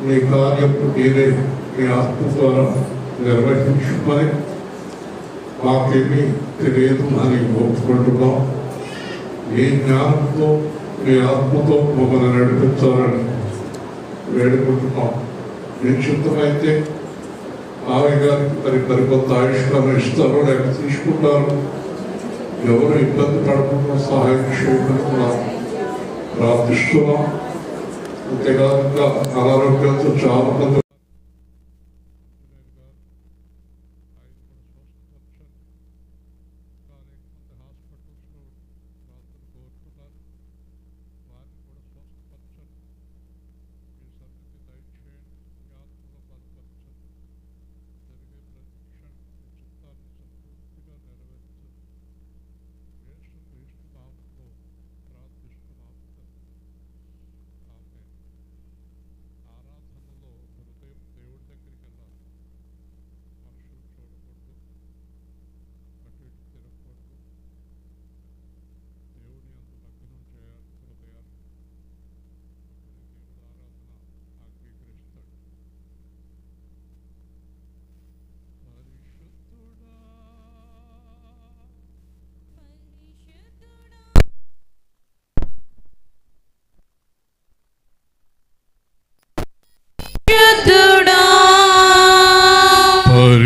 మీ కార్యము మీరే మీ ఆత్మ ద్వారా నిర్వహించుకొని మాకేమీ తెలియదు అని ఒప్పుకుంటున్నాం. మీ జ్ఞానంతో మీ ఆత్మతో మమ్మల్ని నడిపించాలని వేడుకుంటున్నాం. మీ చిత్తమైతే ఆమె గారికి మరికొంత ఆయుష్కాలం ఇస్తారో లేక తీసుకుంటారు. ఎవరు ఇబ్బంది పడకుండా సహాయం చేయమని కూడా ప్రార్థిస్తున్నాం. అంతేకాక అనారోగ్యంతో చాలా మంది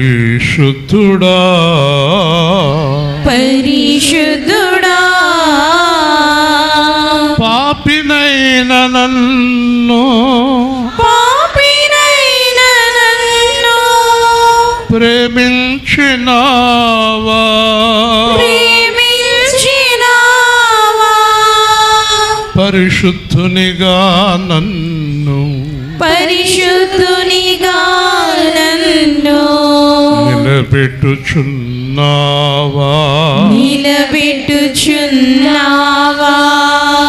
పరిశుద్ధుడా పరిశుద్ధుడా పాపినైన నన్ను ప్రేమించినావా పరిశుద్ధునిగా నన్ను నిలబెట్టుచున్నావా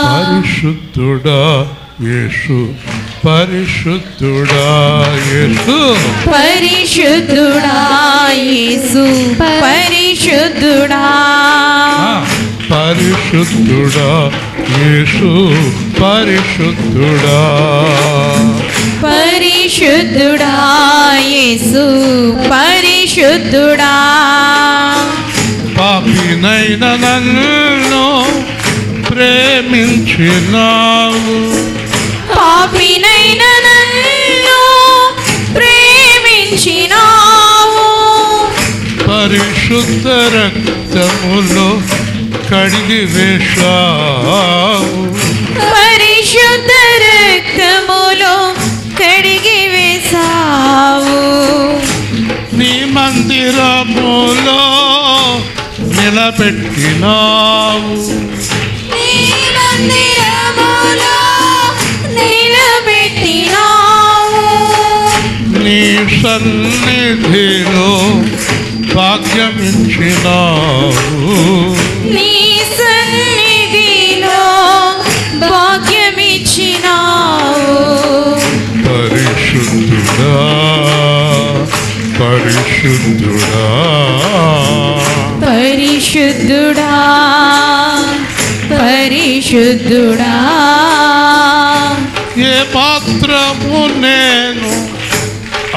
పరిశుద్ధుడా యేసు పరిశుద్ధుడా యేసు పరిశుద్ధుడా యేసు పరిశుద్ధుడా పరిశుద్ధుడా యేసు పరిశుద్ధుడా పరిశుద్ధుడా యేసు పరిశుద్ధుడా పాపినైన నన్ను ప్రేమించినావు పాపినైన నన్ను ప్రేమించినావు పరిశుద్ధ రక్తములో కడిగి వేశావు పరిశుద్ధ రక్తములో కడిగి వేశావు నీ మందిరములో నిలబెట్టినావు నీ మందిరములో నిలబెట్టినావు నీ సన్నిధిలో భాగ్యమిచ్చినావు నీ సన్నిధిలో భాగ్యమిచ్చినావు పరిశుద్ధుడా పరిశుద్ధుడా పరిశుద్ధుడా పరిశుద్ధుడా ఏ పాత్రము నేను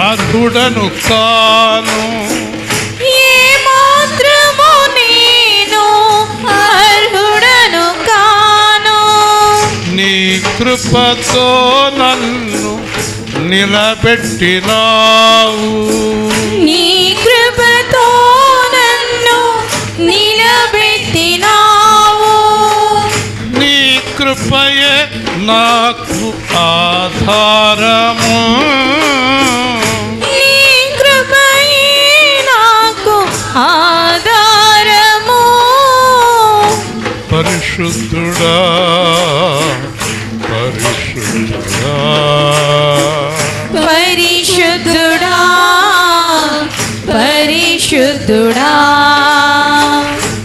అర్హుడను కాను ఏ మాత్రము నేను అర్హుడను కాను నీ కృపతో నన్ను నిలబెట్టినావు నీ కృపతో నన్ను నిలబెట్టినావు నీ కృపయే నాకు ఆధారము నీ కృపయే నాకు ఆధారము పరిశుద్ధుడా పరిశుద్ధుడా పరిశుద్ధుడా పరిశుద్ధుడా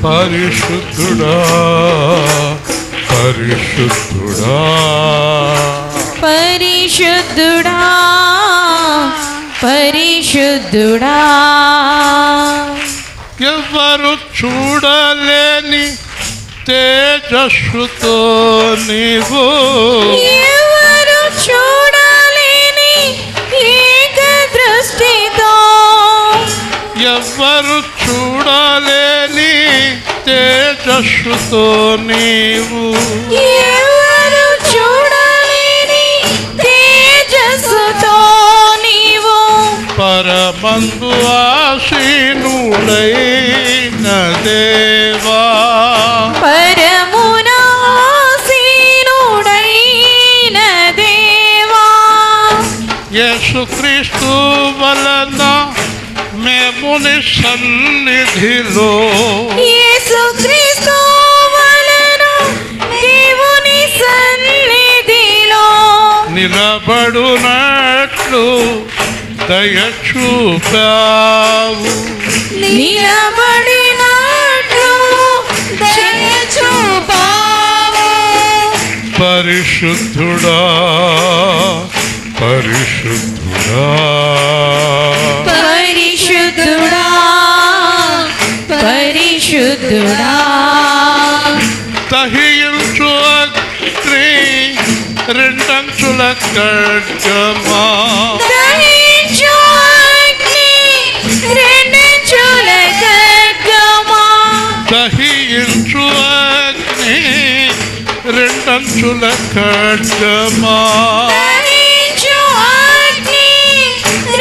పరిశుద్ధుడా పరిశుద్ధుడా పరిశుద్ధుడా పరిశుద్ధుడా ఎవరు చూడలేని తేజస్సుతో నీవు ఎవరు చూడలేని ఎవ్వరు చూడలేని తేజస్సుతో నీవు ఎవరు చూడలేని తేజస్సుతో నీవు పరమందు ఆసీనుడైన దేవా పరమున ఆసీనుడైన దేవా యేసుక్రీస్తు వలన మేము నీ సన్నిధిలో యేసుక్రీస్తు వలన దేవుని సన్నిధిలో నిలబడునట్లు దయ చూపావు నిలబడినట్లు దయ చూపావు పరిశుద్ధుడా పరిశుద్ధుడా పరిశుద్ధుడా పరిశుద్ధుడా దహించు అగ్ని రెండంచుల ఖడ్గమా దహించు అగ్ని రెండంచుల ఖడ్గమా దహించు అగ్ని రెండంచుల ఖడ్గమా దహించు అగ్ని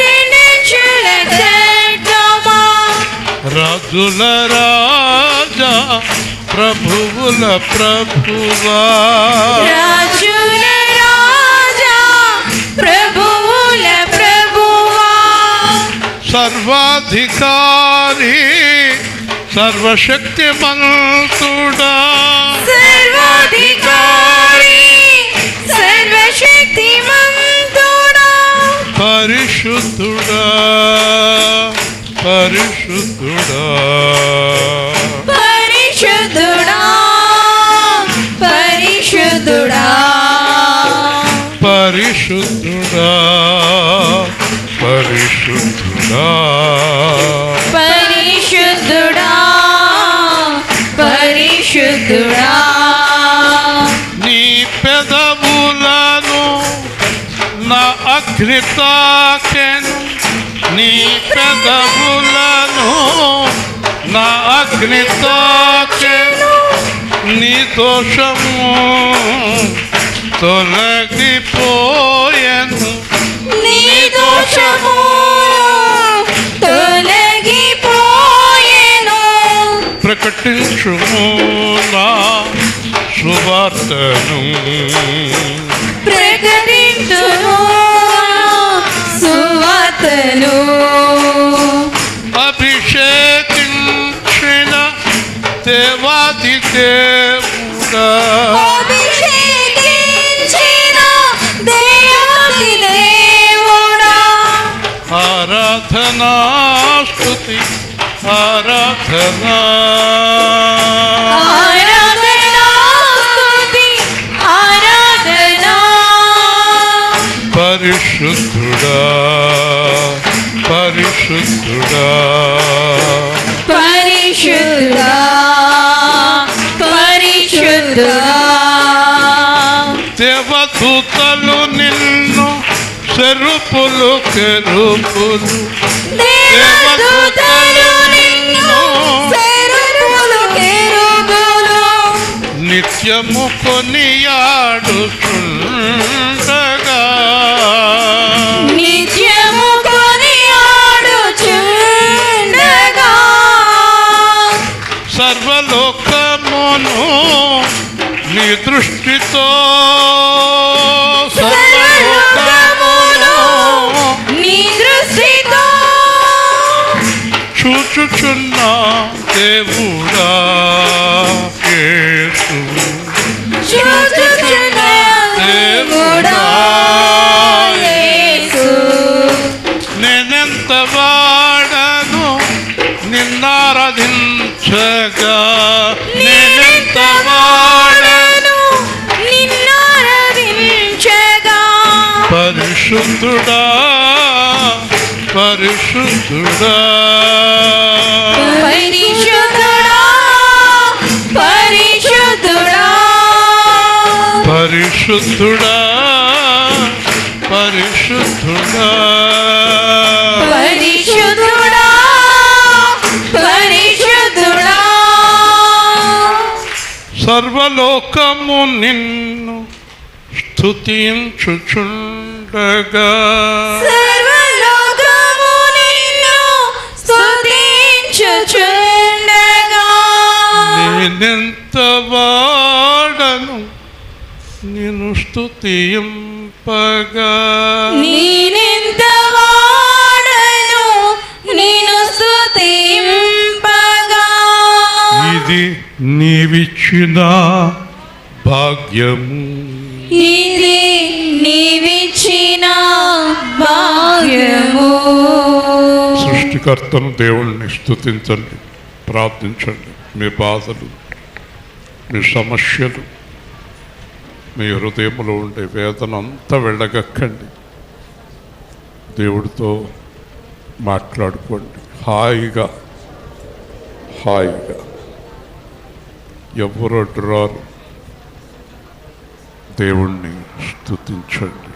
రెండంచుల ఖడ్గమా రాజుల రాజా ప్రభువుల ప్రభువా రాజుల రాజా ప్రభువుల ప్రభువా సర్వాధికారి సర్వశక్తిమంతుడా సర్వాధికారి సర్వశక్తిమంతుడా పరిశుద్ధుడా పరిశుద్ధుడా పరిశుద్ధుడా పరిశుద్ధుడా పరిశుద్ధుడా పరిశుద్ధుడా పరిశుద్ధుడా పరిశుద్ధుడా నీ పెదవులను నా అగ్ని తాకెను నీ పెదవులను నా అగ్ని తాకెను నీ దోషము తొలగిపోయెను నీ దోషము తొలగిపోయెను ప్రకటించుము నా సువార్తను ప్రకటించును సువార్తను అభిషేకించిన దేవాది దేవుడా అభిషేకించిన దేవాది దేవుడా ఆరాధనా స్తుతి ఆరాధనా ఆరాధనా స్తుతి ఆరాధనా పరిశుద్ధుడా పరిశుద్ధుడా పరిశుద్ధుడా పరిశుద్ధుడా దేవదూతలు నిన్ను చెరుపులు కెరుపులు దేవదూతలు నిన్ను చెరుపులు కెరూబులు నిత్యము కొనియాడుచుండగా నిత్యము కొనియాడుచుండగా సర్వలోకమును నీ దృష్టితో సర్వలోకమును నీ దృష్టితో చూచుచున్న దేవుడా యేసు చూచుచున్న దేవుడా యేసు నేనెంత వాడను నిన్నారాధించగా నేనెంత వాడను నిన్నారాధించగా పరిశుద్ధుడా పరిశుద్ధుడా పరిశుద్ధుడా పరిశుద్ధుడా పరిశుద్ధుడా పరిశుద్ధుడా పరిశుద్ధుడా సర్వలోకము నిన్ను స్తుతించుచుండగా సర్వలోకము నిన్ను స్తుతించుచుండగా నేనెంత వాడను నిన్ను స్తుతింపగా నేనెంత వాడను నిన్ను స్తుతింపగా ఇది నీవిచ్చిన భాగ్యము ఇది నీవిచ్చిన భాగ్యము. సృష్టికర్తను దేవుణ్ణి స్తుతించండి, ప్రార్థించండి. మీ బాధలు, మీ సమస్యలు, మీ హృదయంలో ఉండే వేదన అంతా వెళ్ళగక్కండి. దేవుడితో మాట్లాడుకోండి హాయిగా హాయిగా. ఎవరు అడ్డురారు. దేవుణ్ణి స్తుతించండి.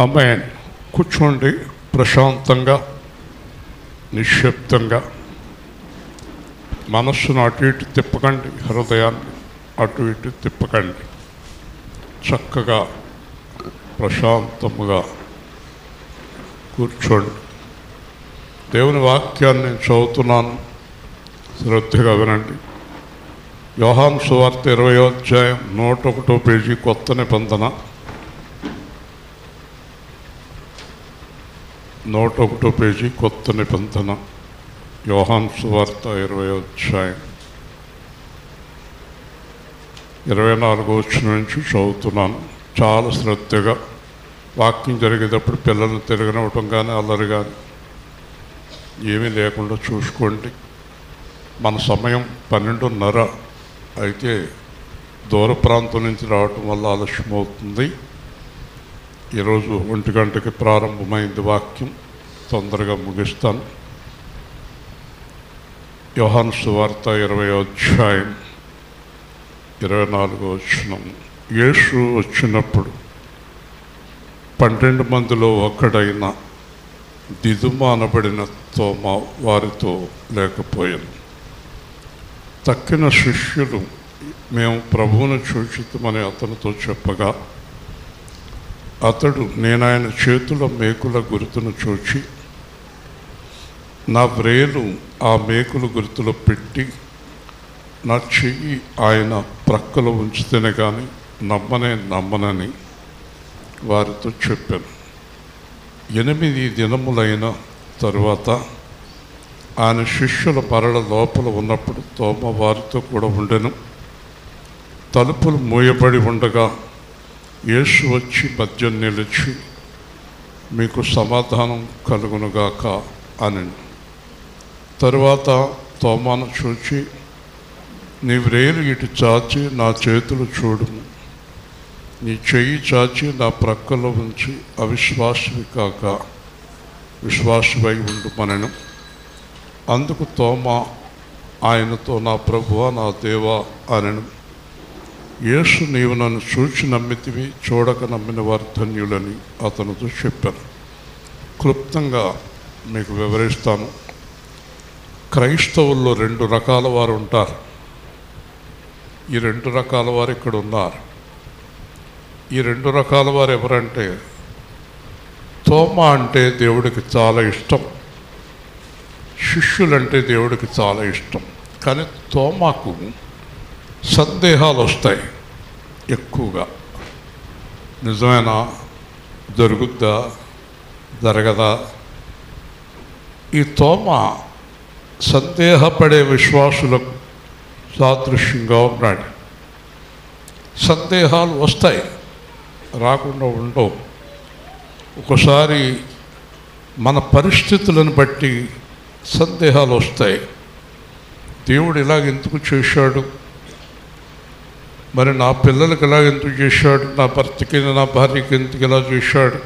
ఆమేన్. కూర్చోండి ప్రశాంతంగా, నిశ్శబ్దంగా. మనస్సును అటు ఇటు తిప్పకండి, హృదయాన్ని అటు ఇటు తిప్పకండి. చక్కగా ప్రశాంతముగా కూర్చోండి. దేవుని వాక్యాన్ని నేను చదువుతున్నాను, శ్రద్ధగా వినండి. యోహాను సువార్త 20వ అధ్యాయం 101వ పేజీ, కొత్త నిబంధన 101వ పేజీ, కొత్త నిబంధన. యోహాను సువార్త 20వ అధ్యాయం 24వ వచనం నుంచి చదువుతున్నాను. చాలా శ్రద్ధగా. వాక్యం జరిగేటప్పుడు పిల్లల్ని తిరగనివ్వటం కానీ అల్లరి కానీ ఏమీ లేకుండా చూసుకోండి. మన సమయం 12:30 అయితే దూర ప్రాంతం నుంచి రావటం వల్ల ఆలస్యం అవుతుంది. ఈరోజు 1 గంటకి ప్రారంభమైంది వాక్యం, తొందరగా ముగిస్తాను. యోహాను సువార్త 20వ అధ్యాయం 24వ వచనం. యేసు వచ్చినప్పుడు 12 మందిలో ఒకడైన దిదుమ అనబడిన తోమ వారితో లేకపోయాను. తక్కిన శిష్యులు మేము ప్రభువును చూచితమని అతనితో చెప్పగా, అతడు నేను ఆయన చేతుల మేకుల గుర్తును చూచి నా వ్రేలు ఆ మేకుల గుర్తులో పెట్టి నా చెయ్యి ఆయన ప్రక్కలో ఉంచితేనే కానీ నమ్మనని వారితో చెప్పాను. 8 దినములైన తరువాత ఆయన శిష్యుల మరల లోపల ఉన్నప్పుడు తోమ వారితో కూడా ఉండెను. తలుపులు మూయబడి ఉండగా యేసు వచ్చి మధ్య నిలిచి మీకు సమాధానం కలుగునుగాక అని. తరువాత తోమాను చూచి, నీ వ్రేలు ఇటు చాచి నా చేతులు చూడుము, నీ చెయ్యి చాచి నా ప్రక్కలో ఉంచి అవిశ్వాసవి కాక విశ్వాసవై ఉండుమనెను. అందుకు తోమా ఆయనతో, నా ప్రభువా నా దేవా అనెను. యేసు, నీవు నన్ను చూచి నమ్మితివి, చూడక నమ్మిన వారు ధన్యులని అతనితో చెప్పాను. క్లుప్తంగా మీకు వివరిస్తాను. క్రైస్తవుల్లో 2 రకాల వారు ఉంటారు. ఈ 2 రకాల వారు ఇక్కడ ఉన్నారు. ఈ 2 రకాల వారు ఎవరంటే, తోమా అంటే దేవుడికి చాలా ఇష్టం, శిష్యులంటే దేవుడికి చాలా ఇష్టం. కానీ తోమాకు సందేహాలు వస్తాయి ఎక్కువగా. నిజమేనా? జరుగుద్దా? జరగదా? ఈ తోమా సందేహపడే విశ్వాసులకు సాదృశ్యంగా ఉన్నాడు. సందేహాలు వస్తాయి, రాకుండా ఉండవు. ఒకసారి మన పరిస్థితులను బట్టి సందేహాలు వస్తాయి. దేవుడు ఇలాగ ఎందుకు చేశాడు, మరి నా పిల్లలకి ఇలాగ ఎందుకు చేశాడు, నా భర్తకి నా భార్యకి ఎందుకు ఇలా చేశాడు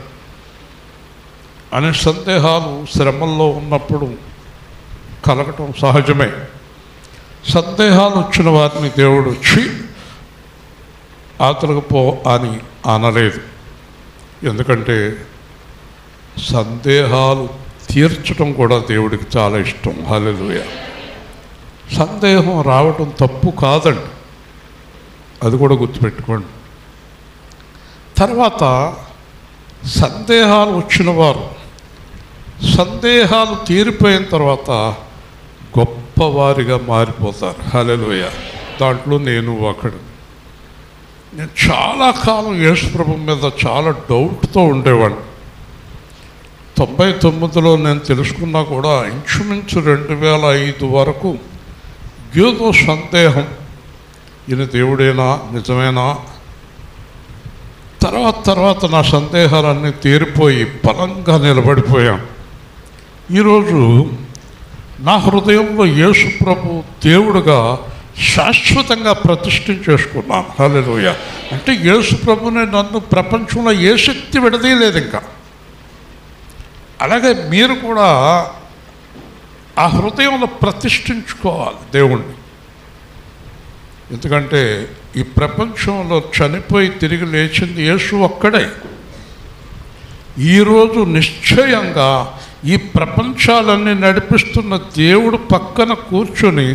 అనే సందేహాలు శ్రమల్లో ఉన్నప్పుడు కలగటం సహజమే. సందేహాలు వచ్చిన వారిని దేవుడు వచ్చి ఆతలకు పో అని అనలేదు. ఎందుకంటే సందేహాలు తీర్చడం కూడా దేవుడికి చాలా ఇష్టం. హల్లెలూయా. సందేహం రావటం తప్పు కాదండి, అది కూడా గుర్తుపెట్టుకోండి. తర్వాత సందేహాలు వచ్చిన వారు సందేహాలు తీరిపోయిన తర్వాత గొప్పవారిగా మారిపోతారు. హల్లెలూయా. దాంట్లో నేను ఒకడు. నేను చాలా కాలం యేసు ప్రభు మీద చాలా డౌట్తో ఉండేవాడిని. 99లో నేను తెలుసుకున్నా కూడా ఇంచుమించు 2005 వరకు ఏదో సందేహం, ఈయన దేవుడేనా, నిజమేనా. తర్వాత నా సందేహాలన్నీ తీరిపోయి బలంగా నిలబడిపోయాను. ఈరోజు నా హృదయంలో యేసు ప్రభు దేవుడుగా శాశ్వతంగా ప్రతిష్ఠించేసుకున్నాను. హల్లెలూయా. అంటే యేసు ప్రభుని నన్ను ప్రపంచంలో ఏ శక్తి విడదీయలేదు ఇంకా. అలాగే మీరు కూడా ఆ హృదయంలో ప్రతిష్ఠించుకోవాలి దేవుణ్ణి. ఎందుకంటే ఈ ప్రపంచంలో చనిపోయి తిరిగి లేచింది యేసు ఒక్కడే. ఈరోజు నిశ్చయంగా ఈ ప్రపంచాలన్నీ నడిపిస్తున్న దేవుడు పక్కన కూర్చొని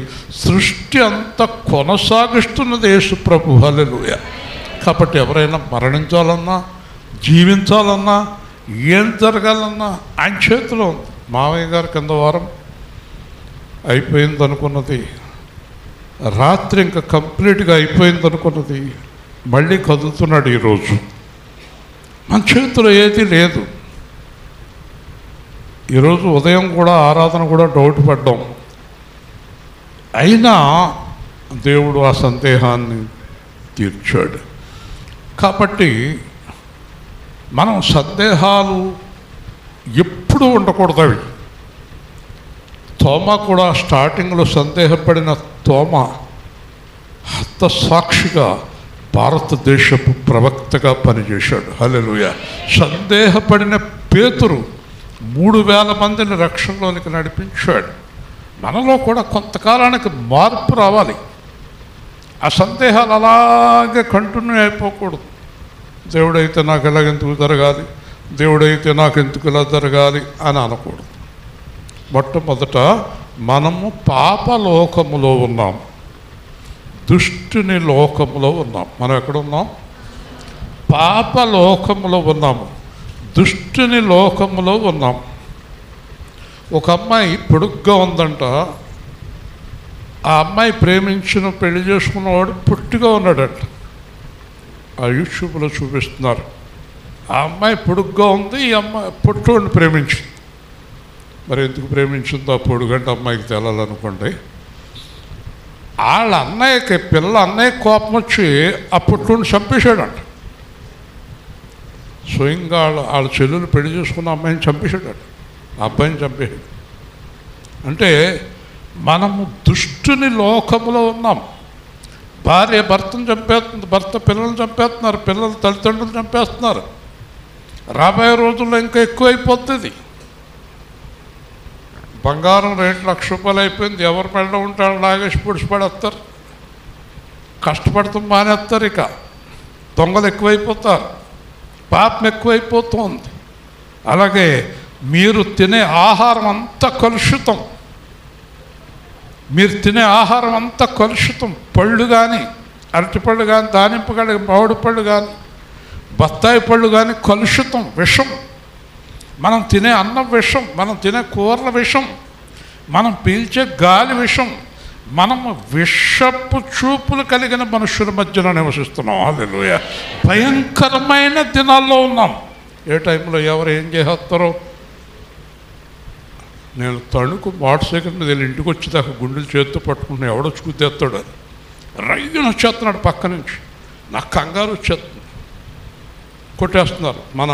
సృష్టి అంతా కొనసాగిస్తున్నది యేసు ప్రభు. హల్లెలూయా. కాబట్టి ఎవరైనా మరణించాలన్నా, జీవించాలన్నా, ఏం జరగాలన్నా ఆయన చేతిలో ఉంది. మావయ్య గారు కింద వారం అయిపోయింది అనుకున్నది, రాత్రి ఇంకా కంప్లీట్గా అయిపోయింది అనుకున్నది, మళ్ళీ కదులుతున్నాడు. ఈరోజు మన చేతిలో ఏది లేదు. ఈరోజు ఉదయం కూడా ఆరాధన కూడా డౌట్ పడ్డాం. అయినా దేవుడు ఆ సందేహాన్ని తీర్చాడు. కాబట్టి మనం సందేహాలు ఎప్పుడు ఉండకూడదు. అవి తోమా కూడా స్టార్టింగ్లో సందేహపడిన తోమా హత సాక్షిగా భారతదేశపు ప్రవక్తగా పనిచేశాడు. హల్లెలూయా. సందేహపడిన పేతురు 3000 మందిని రక్షణలోనికి నడిపించాడు. మనలో కూడా కొంతకాలానికి మార్పు రావాలి. ఆ సందేహాలు అలాగే కంటిన్యూ అయిపోకూడదు. దేవుడైతే నాకు ఎలాగెందుకు జరగాలి, దేవుడైతే నాకు ఎందుకు ఇలా జరగాలి అని అనకూడదు. మొట్టమొదట మనము పాపలోకములో ఉన్నాం, దుష్టుని లోకములో ఉన్నాం. మనం ఎక్కడ ఉన్నాం? పాపలోకములో ఉన్నాము, దుష్టుని లోకములో ఉన్నాం. ఒక అమ్మాయి పొడుగ్గా ఉందంట. ఆ అమ్మాయి ప్రేమించిన పెళ్లి చేసుకున్నవాడు పొట్టిగా ఉన్నాడట. ఆ యూట్యూబ్లో చూపిస్తున్నారు. ఆ అమ్మాయి పొడుగ్గా ఉంది, ఈ అమ్మాయి పొట్టోడిని ప్రేమించింది. మరి ఎందుకు ప్రేమించిందో ఆ పొడుగంటే అమ్మాయికి తేలాలనుకోండి. వాళ్ళ అన్నయ్య కోపం వచ్చి ఆ పొట్టోడిని చంపేశాడంట. స్వయంగా వాళ్ళ చెల్లెలు పెళ్లి చేసుకున్న అమ్మాయిని చంపేశాడు, ఆ అబ్బాయిని చంపేశాడు. అంటే మనము దుష్టుని లోకములో ఉన్నాం. భార్య భర్తను చంపేస్తుంది, భర్త పిల్లల్ని చంపేస్తున్నారు, పిల్లలు తల్లిదండ్రులు చంపేస్తున్నారు. రాబోయే రోజుల్లో ఇంకా ఎక్కువైపోతుంది. బంగారం రేటు ₹1,00,000 అయిపోయింది. ఎవరు మెడ ఉంటాడు లాగేసి పొడిచిపడేస్తారు, కష్టపడతాం మానేస్తారు. ఇక దొంగలు ఎక్కువైపోతారు, పాపం ఎక్కువైపోతుంది. అలాగే మీరు తినే ఆహారం అంతా కలుషితం. మీరు తినే ఆహారం అంతా కలుషితం. పళ్ళు కానీ, అరటిపళ్ళు కానీ, దానిమ్మ కానీ, మామిడి పళ్ళు కానీ, బత్తాయి పళ్ళు కానీ కలుషితం, విషం. మనం తినే అన్నం విషం, మనం తినే కూరల విషం, మనం పీల్చే గాలి విషం. మనము విషపు చూపులు కలిగిన మనుషుల మధ్యన నివసిస్తున్నాం. హల్లెలూయా. భయంకరమైన దినాల్లో ఉన్నాం. ఏ టైంలో ఎవరు ఏం చేస్తారో. నేను తణుకు మోటార్ సైకిల్ మీద వెళ్ళి ఇంటికి వచ్చేదాకా గుండెలు చేతితో పట్టుకుంటున్నా, ఎవడో చూతేస్తాడు అని రైతుని వచ్చేస్తున్నాడు పక్క నుంచి. నాకు కంగారు వచ్చేస్తుంది, కొట్టేస్తున్నారు. మన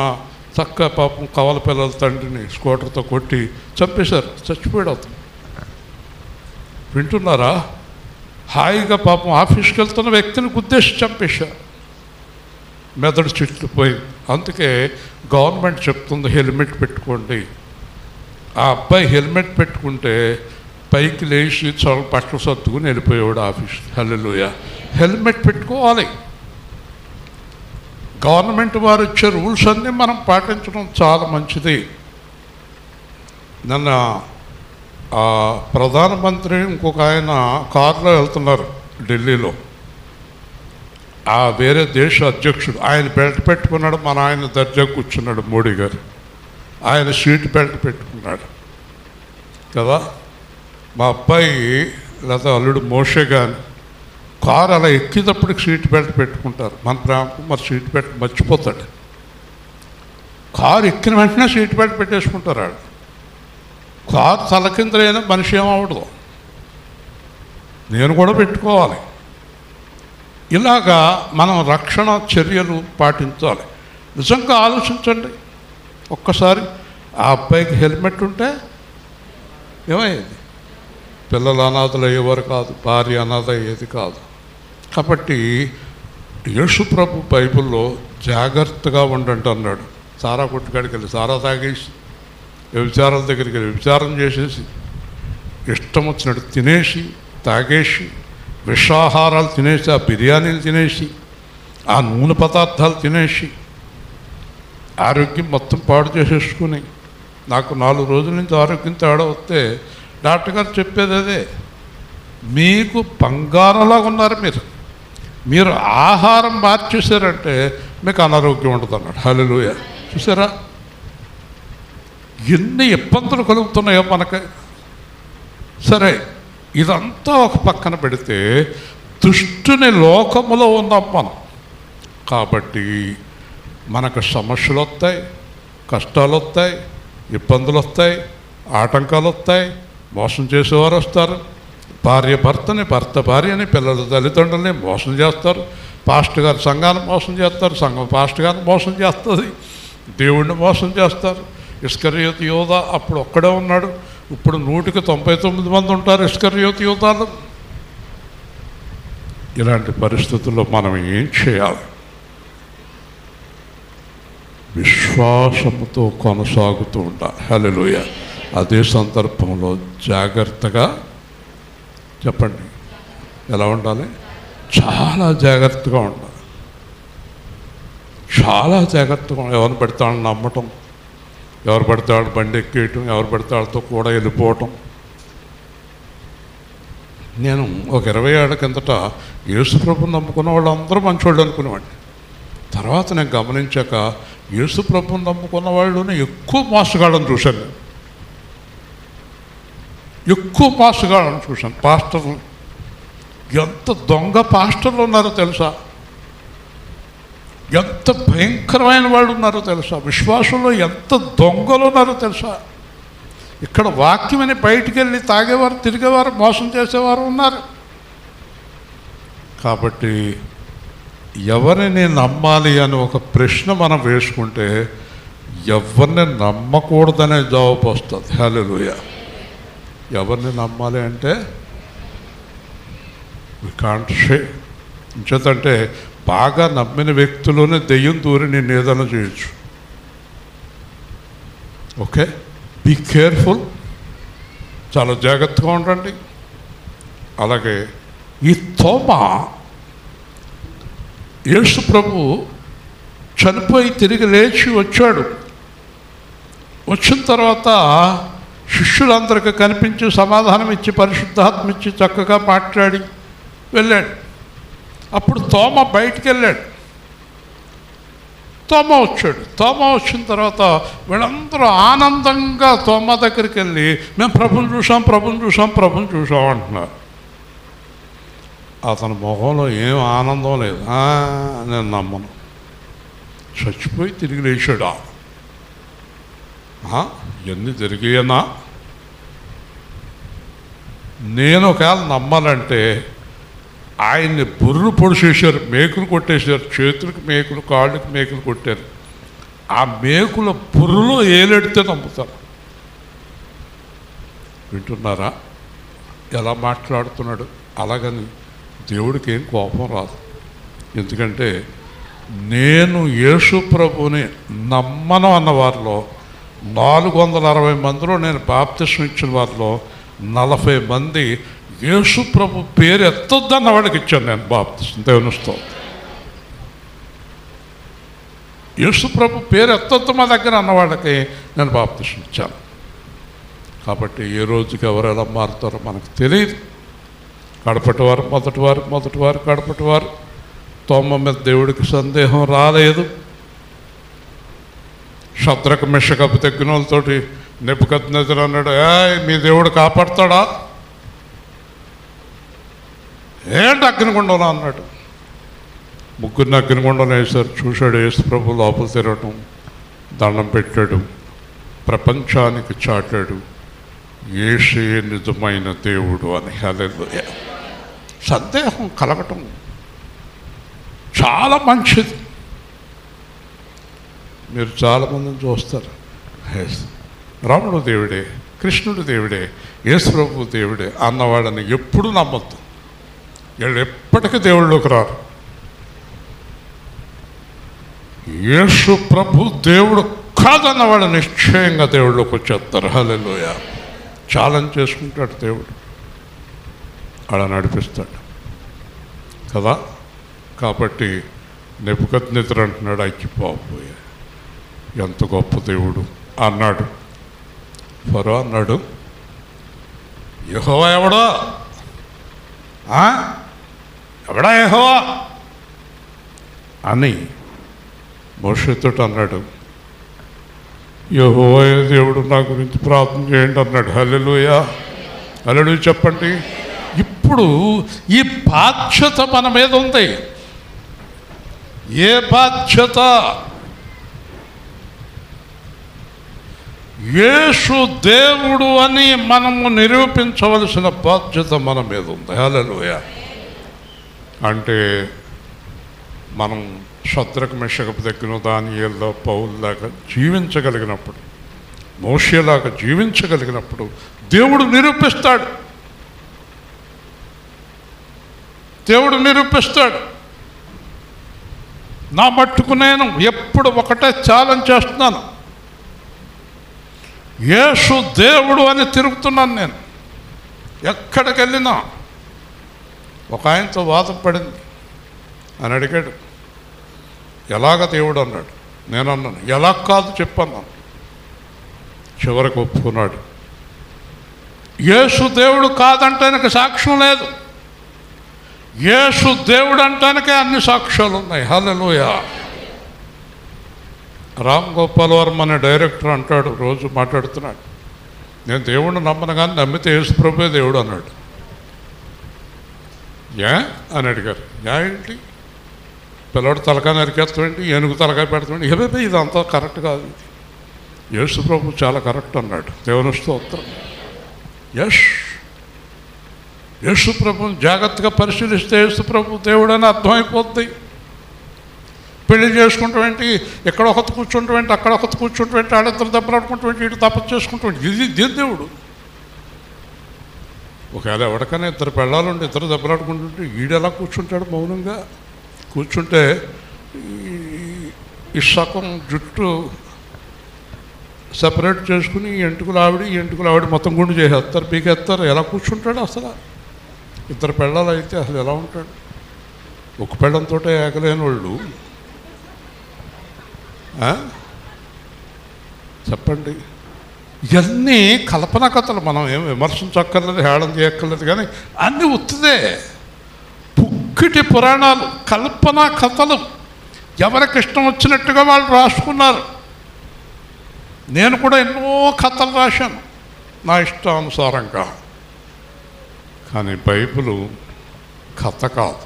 చక్క పాపం కవల పిల్లల తండ్రిని స్కూటర్తో కొట్టి చంపేశారు, చచ్చిపోయాడు అతను. వింటున్నారా? హాయిగా పాపం ఆఫీస్కి వెళ్తున్న వ్యక్తిని గుద్దేసి చంపేశారు, మెదడు చిట్లు పోయి. అందుకే గవర్నమెంట్ చెప్తుంది హెల్మెట్ పెట్టుకోండి. ఆ అబ్బాయి హెల్మెట్ పెట్టుకుంటే పైకి లేచి చాలా బట్టలు సర్దుకుని వెళ్ళిపోయాడు ఆఫీస్కి. హల్లెలూయా. హెల్మెట్ పెట్టుకోవాలి. గవర్నమెంట్ వారు ఇచ్చే రూల్స్ అన్నీ మనం పాటించడం చాలా మంచిది. నిన్న ప్రధానమంత్రి ఇంకొక ఆయన కారులో వెళ్తున్నారు ఢిల్లీలో. ఆ వేరే దేశ అధ్యక్షుడు ఆయన బెల్ట్ పెట్టుకున్నాడు, మన ఆయన దర్జా కూర్చున్నాడు మోడీ గారు. ఆయన సీట్ బెల్ట్ పెట్టుకున్నాడు కదా. మా అబ్బాయి లేదా అల్లుడు మోషే కానీ కారు అలా ఎక్కేటప్పటికి సీట్ బెల్ట్ పెట్టుకుంటారు. మన ప్రాంతం మరి సీట్ బెల్ట్ మర్చిపోతాడు. కారు ఎక్కిన వెంటనే సీట్ బెల్ట్ పెట్టేసుకుంటారు. వాడు కారు తలకిందులైనా మనిషి ఏమవడదు. నేను కూడా పెట్టుకోవాలి. ఇలాగా మనం రక్షణ చర్యలు పాటించాలి. నిజంగా ఆలోచించండి ఒక్కసారి. ఆ అబ్బాయికి హెల్మెట్ ఉంటే ఏమయ్యేది? పిల్లలు అనాథలు అయ్యేవారు కాదు, భార్య అనాథ అయ్యేది కాదు. కాబట్టి యేసు ప్రభు బైబిల్లో జాగ్రత్తగా ఉండండి అన్నాడు. సారా కొట్టుకాడికి వెళ్ళి సారా తాగేసి, వ్యభిచారాల దగ్గరికి వెళ్ళి వ్యభిచారం చేసేసి, ఇష్టం వచ్చినట్టు తినేసి తాగేసి, విషాహారాలు తినేసి, ఆ బిర్యానీలు తినేసి, ఆ నూనె పదార్థాలు తినేసి ఆరోగ్యం మొత్తం పాడు చేసేసుకుని, నాకు 4 రోజుల నుంచి ఆరోగ్యం తేడా వస్తే డాక్టర్ గారు చెప్పేది అదే, మీకు బంగారంలాగా ఉన్నారు మీరు ఆహారం మార్చేశారంటే మీకు అనారోగ్యం ఉంటుంది అన్నాడు. హల్లెలూయా. చూసారా ఎన్ని ఇబ్బందులు కలుగుతున్నాయో మనకి. సరే, ఇదంతా ఒక పక్కన పెడితే దుష్టుని లోకములో ఉన్నాం మనం. కాబట్టి మనకు సమస్యలు వస్తాయి, కష్టాలు వస్తాయి, ఇబ్బందులు వస్తాయి, ఆటంకాలు వస్తాయి, మోసం చేసేవారు వస్తారు. భార్య భర్తని, భర్త భార్యని, పిల్లల తల్లిదండ్రులని మోసం చేస్తారు. పాస్టర్ గారు సంఘాన్ని మోసం చేస్తారు, సంఘం పాస్టర్ గారిని మోసం చేస్తుంది, దేవుణ్ణి మోసం చేస్తారు. ఇస్కరియోతు యోధ అప్పుడు ఒక్కడే ఉన్నాడు, ఇప్పుడు 199 మంది ఉంటారు ఇస్కరియోతు యోధాలు. ఇలాంటి పరిస్థితుల్లో మనం ఏం చేయాలి? విశ్వాసముతో కొనసాగుతూ ఉండాలి. హల్లెలూయా. అదే సందర్భంలో జాగ్రత్తగా చెప్పండి ఎలా ఉండాలి? చాలా జాగ్రత్తగా ఉండాలి. చాలా జాగ్రత్తగా. ఎవరు పడితే వాళ్ళని నమ్మటం, ఎవరు పడితే వాళ్ళు బండి ఎక్కేయటం, ఎవరు పడితే వాళ్ళతో కూడా వెళ్ళిపోవటం. నేను ఒక 20 ఏళ్ల కిందట యేసుప్రభుని నమ్ముకున్న వాళ్ళందరూ మంచివాళ్ళు అనుకునేవాడిని. తర్వాత నేను గమనించాక యేసుప్రభుని నమ్ముకున్న వాళ్ళని ఎక్కువ మోసగాళ్ళని చూశాను. ఎక్కువ మోసగాళ్ళని చూశాను. పాస్టర్లు ఎంత దొంగ పాస్టర్లు ఉన్నారో తెలుసా? ఎంత భయంకరమైన వాళ్ళు ఉన్నారో తెలుసా? విశ్వాసంలో ఎంత దొంగలు ఉన్నారో తెలుసా? ఇక్కడ వాక్యమని బయటికి వెళ్ళి తాగేవారు, తిరిగేవారు, మోసం చేసేవారు ఉన్నారు. కాబట్టి ఎవరిని నమ్మాలి అని ఒక ప్రశ్న మనం వేసుకుంటే ఎవరిని నమ్మకూడదనే జవాబు వస్తుంది. హల్లెలూయా. ఎవరిని నమ్మాలి అంటే వి కాంట్ సే. ఇంచేతంటే బాగా నమ్మిన వ్యక్తులోనే దెయ్యం దూరి నేను ఏదైనా చేయొచ్చు. ఓకే, బీ కేర్ఫుల్, చాలా జాగ్రత్తగా ఉండండి. అలాగే ఈ తోమా యేసు ప్రభు చనిపోయి తిరిగి లేచి వచ్చాడు. వచ్చిన తర్వాత శిష్యులందరికీ కనిపించి సమాధానం ఇచ్చి పరిశుద్ధాత్మ ఇచ్చి చక్కగా మాట్లాడి వెళ్ళాడు. అప్పుడు తోమా బయటికి వెళ్ళాడు. తోమా వచ్చాడు. తోమా వచ్చిన తర్వాత వీళ్ళందరూ ఆనందంగా తోమా దగ్గరికి వెళ్ళి మేము ప్రభుని చూసాం, ప్రభుని చూసాం, ప్రభుని చూసాం అంటున్నారు. అతని మొహంలో ఏం ఆనందం లేదు. నేను నమ్మను. చచ్చిపోయి తిరిగి లేచాడా? ఇవన్నీ జరిగాయనా? నేను ఒకవేళ నమ్మాలంటే ఆయన్ని బుర్రు పొడిచేశారు, మేకులు కొట్టేశారు, చేతులకు మేకులు, కాళ్ళకి మేకులు కొట్టారు. ఆ మేకుల బుర్రలో ఏలెడితే నమ్ముతారు. వింటున్నారా ఎలా మాట్లాడుతున్నాడు? అలాగని దేవుడికి ఏం కోపం రాదు. ఎందుకంటే నేను యేసు ప్రభుని నమ్మను అన్న వారిలో 460 మందిలో నేను బాప్తిస్మం ఇచ్చిన వారిలో 40 మంది యేసు ప్రభు పేరు ఎత్తొద్దన్న వాడికి ఇచ్చాను నేను బాప్తిస్మం. దేవుని స్తోత్రం. యేసు ప్రభు పేరు ఎత్తొద్దు మా దగ్గర అన్నవాళ్ళకి నేను బాప్తిస్మం ఇచ్చాను. కాబట్టి ఏ రోజుకి ఎవరు ఎలా మారుతారో మనకు తెలియదు. కడపటివారు మొదటివారు కడపటివారు. తోమ మీద దేవుడికి సందేహం రాలేదు. శద్రకు మెషకపు తగ్గిన వాళ్ళతోటి నెబుకద్నెజరు అన్నాడు, మీ దేవుడు కాపాడుతాడా? ఏంటి అగ్నిగుండం అన్నాడు. ముగ్గురిని అగ్నిగుండం వేశారు. చూశాడు యేసు ప్రభు లోపల తిరగటం, దండం పెట్టాడు, ప్రపంచానికి చాటాడు యేసే నిజమైన దేవుడు అని. హల్లెలూయా. సందేహం కలగటం చాలా మంచిది. మీరు చాలామందిని చూస్తారు, రాముడు దేవుడే, కృష్ణుడు దేవుడే, యేసు ప్రభు దేవుడే అన్నవాడని ఎప్పుడు నమ్మద్దు. వీళ్ళు ఎప్పటికీ దేవుళ్ళలోకి రారు. యేసు ప్రభు దేవుడు కాదన్నవాడు నిశ్చయంగా దేవుళ్ళలోకి వచ్చేస్తారు. హల్లెలూయా. ఛాలెంజ్ చేసుకుంటాడు దేవుడు, అలా నడిపిస్తాడు కదా. కాబట్టి నెబుకద్నెజరు అంటున్నాడు, అయ్యిపోయా ఎంత గొప్ప దేవుడు అన్నాడు. ఫరో అన్నాడు, యెహోవా ఎవడా? ఎవడా యెహోవా అని మోషేతో అన్నాడు. యెహోవా దేవుడు నా గురించి ప్రార్థన చేయండి అన్నాడు. హల్లెలూయా. హల్లెలూయా చెప్పండి. ఇప్పుడు ఈ బాధ్యత మన మీద ఉంది. ఏ బాధ్యత? యేసు దేవుడు అని మనము నిరూపించవలసిన బాధ్యత మన మీద ఉంది. హల్లెలూయా. అంటే మనం శద్రకు మెషకపు దగ్గర దానియేలులో పౌలులాగా జీవించగలిగినప్పుడు, మోషేలాగా జీవించగలిగినప్పుడు దేవుడు నిరూపిస్తాడు. దేవుడు నిరూపిస్తాడు. నా మట్టుకు నేను ఎప్పుడు ఒకటే ఛాలెంజ్ చేస్తున్నాను, యేసు దేవుడు అని తిరుగుతున్నాను. నేను ఎక్కడికి వెళ్ళినా ఒక ఆయనతో వాదం పడింది. అని అడిగాడు, ఎలాగ దేవుడు అన్నాడు. నేను అన్నాను, ఎలా కాదు చెప్పన్నాను. చివరికి ఒప్పుకున్నాడు. యేసు దేవుడు కాదంటే నాకు సాక్ష్యం లేదు, యేసు దేవుడు అంటానికే అన్ని సాక్ష్యాలు ఉన్నాయి. హల్లెలూయా. రామ్ గోపాల్ వర్మ అనే డైరెక్టర్ అంటాడు, రోజు మాట్లాడుతున్నాడు, నేను దేవుడిని నమ్మను కానీ నమ్మితే యేసు ప్రభువే దేవుడు అన్నాడు. ఏ అని అడిగారు. ఏంటి పిల్లవాడు తలకాయ నరికేస్తామండి, ఏనుగు తలకాయ పెడతామండి, ఏమైతే ఇదంతా కరెక్ట్ కాదు, ఇది యేసు ప్రభు చాలా కరెక్ట్ అన్నాడు. దేవుని స్తోత్రం. యేసు ప్రభుని జాగ్రత్తగా పరిశీలిస్తే యేసు ప్రభు దేవుడు అని అర్థమైపోద్ది. పెళ్లి చేసుకుంటాం ఏంటి, ఎక్కడ ఒకటి కూర్చుంటాం ఏంటి, అక్కడ ఒకటి కూర్చుంటాం ఏంటి, ఆడిద్దరు దెబ్బలాడుకుంటాం ఏంటి, ఇటు తపస్సు చేసుకుంటాం ఏంటి, ఇది దీని దేవుడు. ఒకవేళ ఎవరికైనా ఇద్దరు పెళ్ళాలుండి ఇద్దరు దెబ్బలాడుకుంటుంటే ఈడు ఎలా కూర్చుంటాడు మౌనంగా? కూర్చుంటే ఈ సగం జుట్టు సపరేట్ చేసుకుని ఈ ఎంటుకలు ఆవిడ మొత్తం గుండు చేసేస్తారు, పీకేస్తారు. ఎలా కూర్చుంటాడు అసలు? ఇద్దరు పెళ్ళాలు అయితే అసలు ఎలా ఉంటాడు? ఒక పెళ్ళంతో ఏకలేని వాళ్ళు చెప్పండి. ఇవన్నీ కల్పన కథలు. మనం ఏం విమర్శించక్కర్లేదు, హేళన చేయక్కర్లేదు, కానీ అన్నీ ఉత్తుదే. పుక్కిటి పురాణాలు, కల్పన కథలు. ఎవరికి ఇష్టం వచ్చినట్టుగా వాళ్ళు రాసుకున్నారు. నేను కూడా ఎన్నో కథలు రాశాను నా ఇష్టానుసారంగా. కానీ బైబిలు కథ కాదు.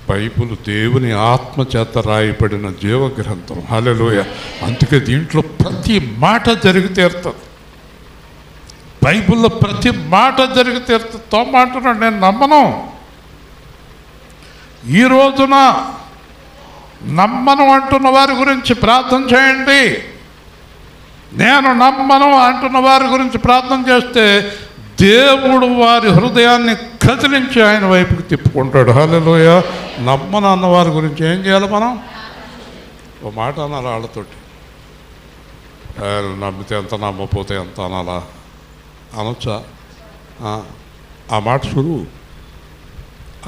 బైబిల్ దేవుని ఆత్మచేత రాయబడిన జీవగ్రంథం. హల్లెలూయ. అందుకే దీంట్లో ప్రతి మాట జరిగి తీరుతుంది. బైబిల్లో ప్రతి మాట జరిగి తీరుతుంది. తోమంటున్నాడు, నేను నమ్మను. ఈ రోజున నమ్మను అంటున్న వారి గురించి ప్రార్థన చేయండి. నేను నమ్మను అంటున్న వారి గురించి ప్రార్థన చేస్తే దేవుడు వారి హృదయాన్ని కదిలించి ఆయన వైపుకి తిప్పుకుంటాడు. హల్లెలూయ. నమ్మను అన్న వారి గురించి ఏం చేయాలి మనం? ఓ మాట అనాలి వాళ్ళతోటి. నమ్మితే ఎంత, నమ్మపోతే ఎంత అనాలా? అనొచ్చా? ఆ మాట సులువు,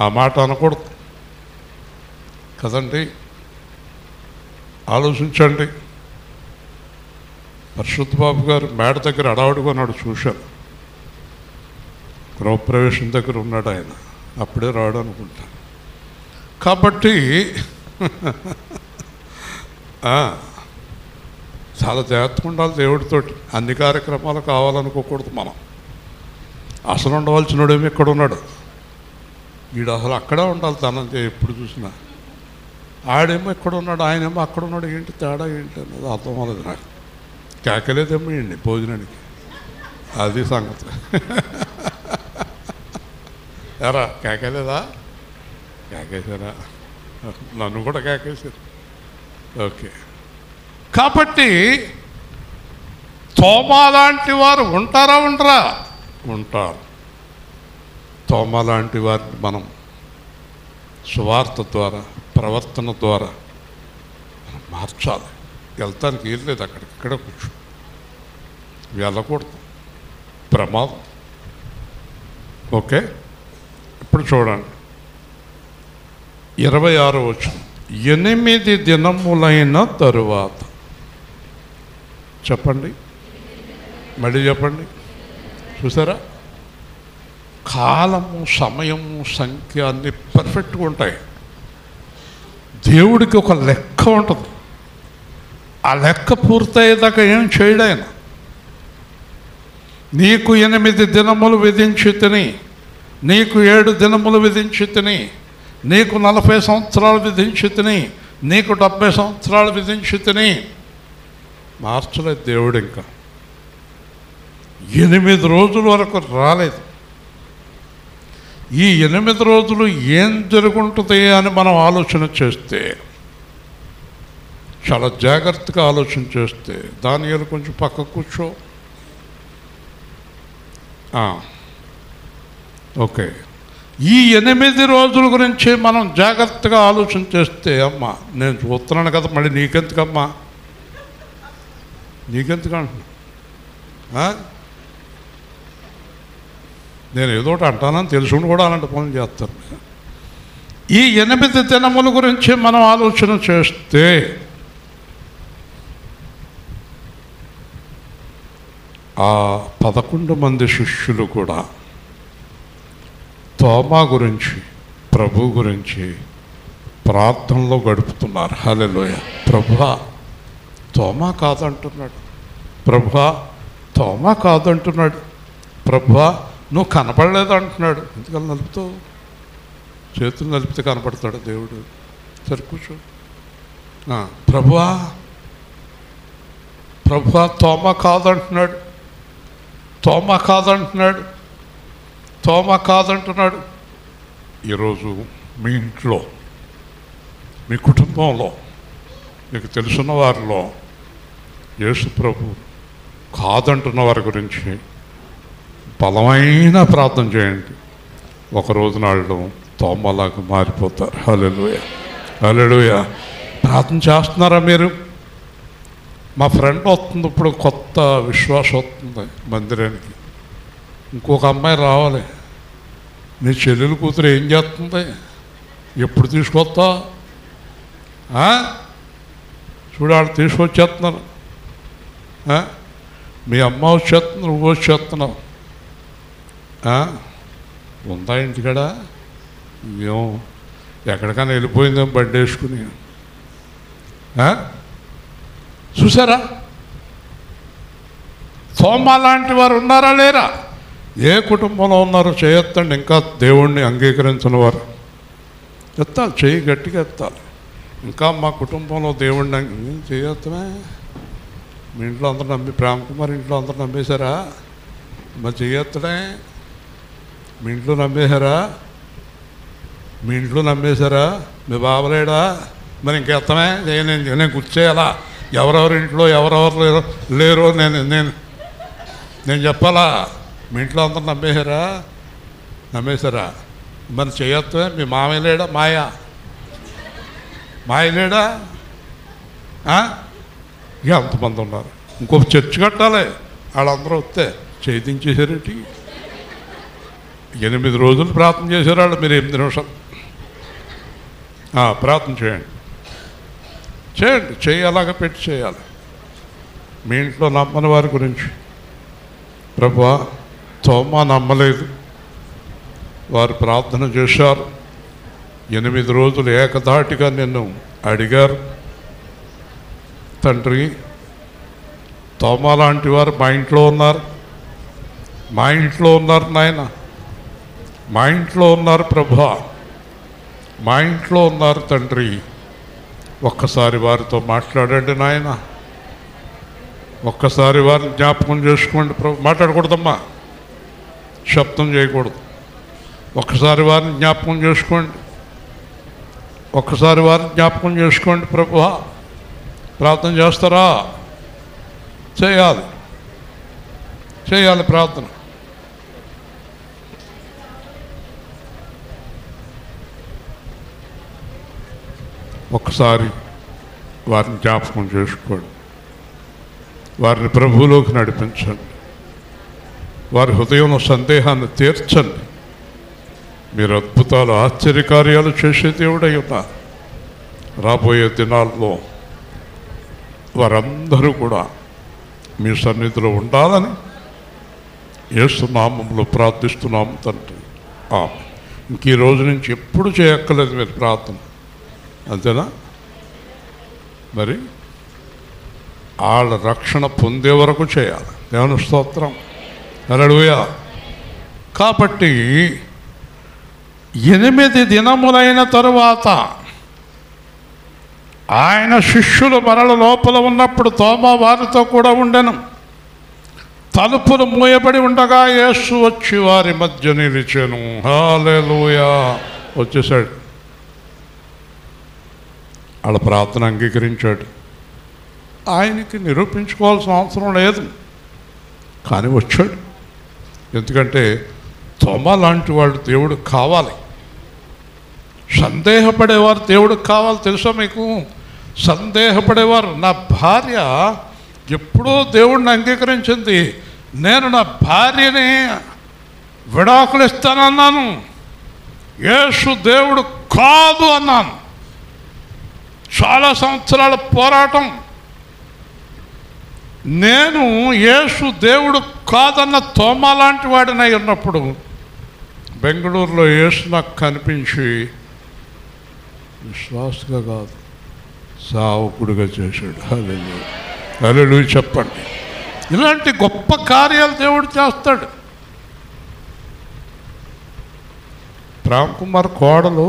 ఆ మాట అనకూడదు కదండి. ఆలోచించండి. పరిశుద్ధ బాబు గారు మేడ దగ్గర అడావుడిగా ఉన్నాడు, చూశాను. గృహప్రవేశం దగ్గర ఉన్నాడు ఆయన, అప్పుడే రాడు అనుకుంటాను. కాబట్టి చాలా జాగ్రత్తగా ఉండాలి దేవుడితోటి. అన్ని కార్యక్రమాలు కావాలనుకోకూడదు మనం. అసలు ఉండవలసినోడేమో ఇక్కడ ఉన్నాడు, వీడు అసలు అక్కడే ఉండాలి ధనంజయ ఎప్పుడు చూసినా. ఆడేమో ఇక్కడ ఉన్నాడు, ఆయనేమో అక్కడ ఉన్నాడు. ఏంటి తేడా ఏంటి అన్నది అర్థం అవ్వలేదు నాకు. కేకలేదేమో ఏంటి భోజనానికి, అది సంగతి. ఎరా కేకలేదా? కేకేశారా? నన్ను కూడా కేకేశారు. ఓకే. కాబట్టి తోమా లాంటి వారు ఉంటారా? ఉండరా? ఉంటారు. తోమా లాంటి వారిని మనం సువార్త ద్వారా, ప్రవర్తన ద్వారా మనం మార్చాలి. వెళ్తానికి ఏం లేదు, అక్కడికి ఇక్కడ కూర్చో, వెళ్ళకూడదు, ప్రమాదం. ఓకే. ఇప్పుడు చూడండి 26వ వచనం. 8 దినములైన తరువాత. చెప్పండి, మళ్ళీ చెప్పండి. చూసారా? కాలము, సమయము, సంఖ్య అన్నీ పర్ఫెక్ట్గా ఉంటాయి. దేవుడికి ఒక లెక్క ఉంటుంది. ఆ లెక్క పూర్తయ్యేదాకా ఏం చేయడు ఆయన. నీకు 8 దినములు విధించి తిని, నీకు 7 దినములు విధించి తిని, నీకు 40 సంవత్సరాలు విధించి తిని, నీకు 70 సంవత్సరాలు విధించి తిని. మార్చలేదు దేవుడు. ఇంకా 8 రోజుల వరకు రాలేదు. ఈ 8 రోజులు ఏం జరుగుంటుంది అని మనం ఆలోచన చేస్తే, చాలా జాగ్రత్తగా ఆలోచన చేస్తే, దానియేలు కొంచెం పక్క కూర్చో. ఓకే. ఈ 8 రోజుల గురించి మనం జాగ్రత్తగా ఆలోచన చేస్తే, అమ్మ నేను చూస్తున్నాను కదా, మళ్ళీ నీకెందుకమ్మా, నీకెందుకు అంటున్నా? నేను ఏదో ఒకటి అంటానని తెలుసుకుని కూడా అలాంటి పనులు చేస్తాను. ఈ 8 దినముల గురించి మనం ఆలోచన చేస్తే, ఆ 11 మంది శిష్యులు కూడా తోమా గురించి, ప్రభు గురించి ప్రార్థనలో గడుపుతున్నారు. హల్లెలూయ. ప్రభువా తోమా కాదంటున్నాడు, ప్రభువా తోమా కాదంటున్నాడు, ప్రభువా నువ్వు కనపడలేదు అంటున్నాడు. ఎందుకని నలుపుతావు? చేతులు నలిపితే కనపడతాడు దేవుడు. సరే కూర్చో. ప్రభువా ప్రభువా తోమా కాదంటున్నాడు, తోమా కాదంటున్నాడు, తోమా కాదంటున్నాడు. ఈరోజు మీ ఇంట్లో మీ కుటుంబంలో మీకు తెలుసున్న వారిలో యేసు ప్రభు కాదంటున్న వారి గురించి బలమైన ప్రార్థన చేయండి. ఒకరోజు నాళ్ళు తోమలాగా మారిపోతారు. హల్లెలూయా, హల్లెలూయా. ప్రార్థన చేస్తున్నారా మీరు? మా ఫ్రెండ్ వస్తుంది, ఇప్పుడు కొత్త విశ్వాసం వస్తుంది మందిరానికి. ఇంకొక అమ్మాయి రావాలి. నీ చెల్లెలు కూతురు ఏం చేస్తుంది? ఎప్పుడు తీసుకొస్తా? చూడాలి, తీసుకొచ్చేస్తున్నారు. మీ అమ్మ వచ్చేస్తుంది, నువ్వు వచ్చేస్తున్నావు. ఉందా ఇంటికాడ? ఏమో ఎక్కడికైనా వెళ్ళిపోయిందేమో బండి వేసుకుని. చూసారా? తోమా లాంటి వారు ఉన్నారా లేరా? ఏ కుటుంబంలో ఉన్నారో చేయొత్తండి. ఇంకా దేవుణ్ణి అంగీకరించిన వారు ఎత్తాలి, చేయి గట్టిగా ఎత్తాలి. ఇంకా మా కుటుంబంలో దేవుణ్ణి చేయొత్తమే. మీ ఇంట్లో అందరూ నమ్మి, ప్రేమకుమార్ ఇంట్లో అందరూ నమ్మేశారా? మరి చేయొత్తడే. మీ ఇంట్లో నమ్మేశారా? మీ ఇంట్లో నమ్మేశారా? మీ బాబలేడా? మరి ఇంకెత్తమే. నేను కూర్చేయాలా? ఎవరెవరి ఇంట్లో ఎవరెవరు లేరో నేను చెప్పాలా? మీ ఇంట్లో అందరూ నమ్మేశారా? మరి చేయొత్తమే. మీ మామయ్య లేడా? మాయ లేడా? ఇక అంతమంది ఉన్నారు. ఇంకొక చర్చి కట్టాలి. వాళ్ళందరూ వస్తే చేయించేసారేంటి? 8 రోజులు ప్రార్థన చేశారు వాళ్ళు. మీరు 8 నిమిషాలు ప్రార్థన చేయండి. చేయి అలాగా పెట్టి చేయాలి. మీ ఇంట్లో నమ్మని వారి గురించి, ప్రభువా తోమా నమ్మలేదు, వారు ప్రార్థన చేశారు, 8 రోజులు ఏకధాటిగా నిన్ను అడిగారు. తండ్రి, తోమా లాంటి వారు మా ఇంట్లో ఉన్నారు నాయన, మా ఇంట్లో ఉన్నారు ప్రభువా, మా ఇంట్లో ఉన్నారు తండ్రి. ఒక్కసారి వారితో మాట్లాడండి నాయన. ఒక్కసారి వారిని జ్ఞాపకం చేసుకోండి ప్రభు. మాట్లాడకూడదమ్మా, శబ్దం చేయకూడదు. ఒక్కసారి వారిని జ్ఞాపకం చేసుకోండి. ఒక్కసారి వారిని జ్ఞాపకం చేసుకోండి ప్రభువా. ప్రార్థన చేస్తారా? చేయాలి ప్రార్థన. ఒక్కసారి వారిని జ్ఞాపకం చేసుకోండి. వారిని ప్రభువులోకి నడిపించండి. వారి హృదయంలో సందేహాన్ని తీర్చండి. మీరు అద్భుతాలు, ఆశ్చర్యకార్యాలు చేసే దేవుడై ఉన్నారు. రాబోయే దినాల్లో వారందరూ కూడా మీ సన్నిధిలో ఉండాలని యేసు నామములో ప్రార్థిస్తున్నాము తండ్రి. ఇంక ఈ రోజు నుంచి ఎప్పుడు చేయక్కర్లేదు మీరు ప్రార్థన, అంతేనా? మరి వాళ్ళ రక్షణ పొందే వరకు చేయాలి. దేవుని స్తోత్రం, హల్లెలూయా. కాబట్టి 8 దినములైన తరువాత ఆయన శిష్యులు మరల లోపల ఉన్నప్పుడు తోమా వారితో కూడా ఉండెను. తలుపులు మూయబడి ఉండగా యేసు వచ్చి వారి మధ్య నిలిచెను. హల్లెలూయా. వచ్చేసాడు. వాళ్ళ ప్రార్థన అంగీకరించాడు. ఆయనకి నిరూపించుకోవాల్సిన అవసరం లేదు, కానీ వచ్చాడు. ఎందుకంటే తోమా లాంటి వాళ్ళు దేవుడు కావాలి. సందేహపడేవారు దేవుడికి కావాలి. తెలుసా మీకు? సందేహపడేవారు. నా భార్య ఎప్పుడూ దేవుడిని అంగీకరించింది, నేను నా భార్యని విడాకులు ఇస్తానన్నాను, యేసు దేవుడు కాదు అన్నాను. చాలా సంవత్సరాల పోరాటం. నేను యేసు దేవుడు కాదన్న తోమా లాంటి వాడినై ఉన్నప్పుడు బెంగళూరులో యేసు నాకు కనిపించి విశ్వాసగా కాదు, సావకుడుగా చేశాడు. హల్లెలూయా, హల్లెలూయా చెప్పండి. ఇలాంటి గొప్ప కార్యాలు దేవుడు చేస్తాడు. రామ్కుమార్ కోడలు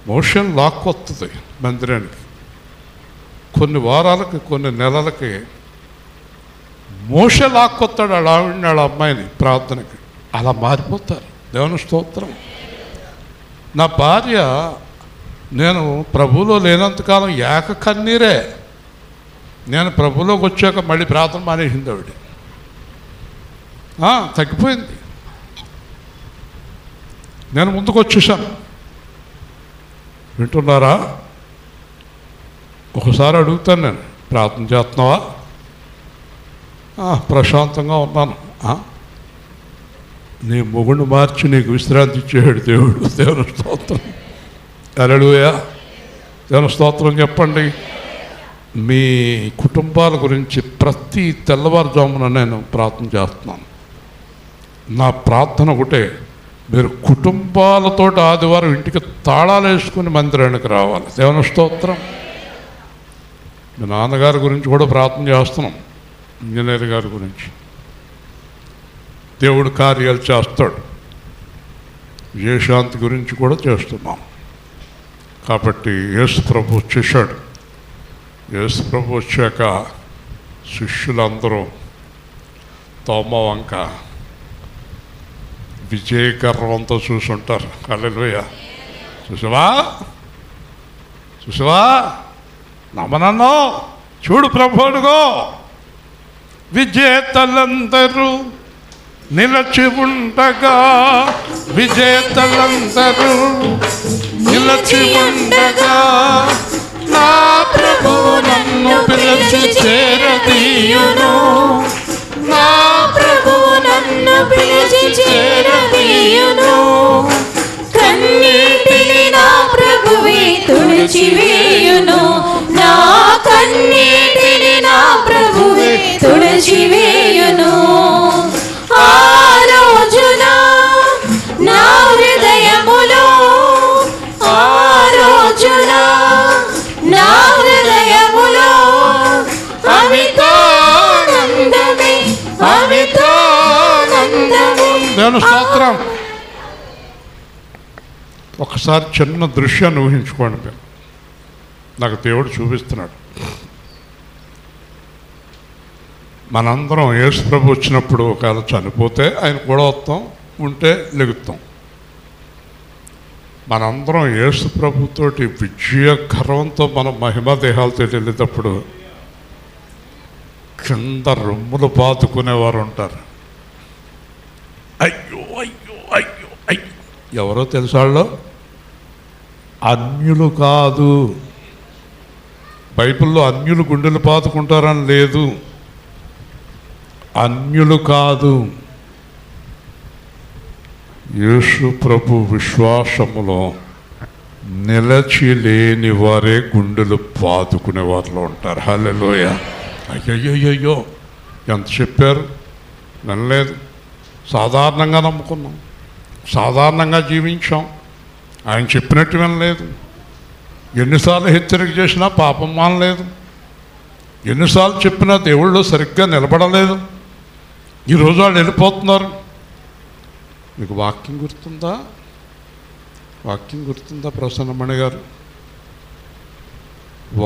మోషన్ లాక్కొస్తుంది మందిరానికి. కొన్ని వారాలకి, కొన్ని నెలలకి మోషే లాక్కొస్తాడు వాళ్ళ ఆవిడని, వాళ్ళ అమ్మాయిని ప్రార్థనకి. అలా మారిపోతారు. దేవుని స్తోత్రం. నా భార్య నేను ప్రభువులో లేనంతకాలం ఏక కన్నీరే. నేను ప్రభువులోకి వచ్చాక మళ్ళీ ప్రార్థన మానేసింది ఆవిడ. తగ్గిపోయింది. నేను ముందుకు వచ్చేసాను. వింటున్నారా? ఒకసారి అడుగుతాను, నేను ప్రార్థన చేస్తున్నావా? ప్రశాంతంగా ఉన్నాను. నీ మొగుడిని మార్చి నీకు విశ్రాంతి ఇచ్చేవాడు దేవుడు. దేవుని స్తోత్రం. హల్లెలూయా. దేవుని స్తోత్రం. చెప్పండి. మీ కుటుంబాల గురించి ప్రతి తెల్లవారుజామున నేను ప్రార్థన చేస్తున్నాను. నా ప్రార్థన ఒకటే, మీరు కుటుంబాలతో ఆదివారం ఇంటికి తాళాలు వేసుకుని మందిరానికి రావాలి. దేవుని స్తోత్రం. మీ నాన్నగారి గురించి కూడా ప్రార్థన చేస్తున్నాం, ఇంజనీర్ గారి గురించి. దేవుడు కార్యాలు చేస్తాడు. విజయశాంతి గురించి కూడా చేస్తున్నాం. కాబట్టి యేసు ప్రభు వచ్చేసాడు. యేసు ప్రభు వచ్చాక శిష్యులందరూ తోమ వంక విజయగర్వంతో చూసుంటారు. హల్లెలూయా. చూసావా నమ్మనన్నో, చూడు ప్రభువుడుగో, విజేతలందరూ నిలచి ఉండగా, విజేతలందరూ నిలచి ఉండగా, నా ప్రభువు నన్ను పిలిచి చేరదీయును, నా ప్రభువు నన్ను పిలిచి చేరదీయును. కన్నీటిని నా ప్రభువే తుడిచివేయును, నా కన్నీటిని నా ప్రభువే తుడిచివేయును. ఆ రోజున నా హృదయములో, ఆ రోజున నా హృదయములో అమితానందమే, అమితానందమే. దేవుని స్తోత్రం. ఒకసారి చిన్న దృశ్యాన్ని ఊహించుకోండి. నాకు దేవుడు చూపిస్తున్నాడు. మనందరం యేసు ప్రభు వచ్చినప్పుడు ఒకవేళ చనిపోతే ఆయన కూడా వస్తాం, ఉంటే లెగుతాం. మనందరం యేసు ప్రభుతోటి విజయ గర్వంతో మనం మహిమా దేహాలతో వెళ్ళేటప్పుడు కింద రొమ్ములు బాదుకునేవారు ఉంటారు. అయ్యో అయ్యో అయ్యో అయ్యో. ఎవరో తెలుసాళ్ళు? అన్యులు కాదు. బైబిల్లో అన్యులు గుండెలు బాదుకుంటారని లేదు. అన్యులు కాదు. యేసు ప్రభు విశ్వాసములో నిలచి లేని వారే గుండెలు బాదుకునే వారిలో ఉంటారు. హల్లెలూయా. అయ్యయ్యో ఎంత చెప్పారు, వినలేదు. సాధారణంగా నమ్ముకున్నాం, సాధారణంగా జీవించాం, ఆయన చెప్పినట్టు వినలేదు. ఎన్నిసార్లు హెచ్చరిక చేసినా పాపం మానలేదు, ఎన్నిసార్లు చెప్పినా దేవుళ్ళు సరిగ్గా నిలబడలేదు. ఈరోజు వాళ్ళు వెళ్ళిపోతున్నారు. మీకు వాక్యం గుర్తుందా? వాక్యం గుర్తుందా ప్రసన్నమణి గారు?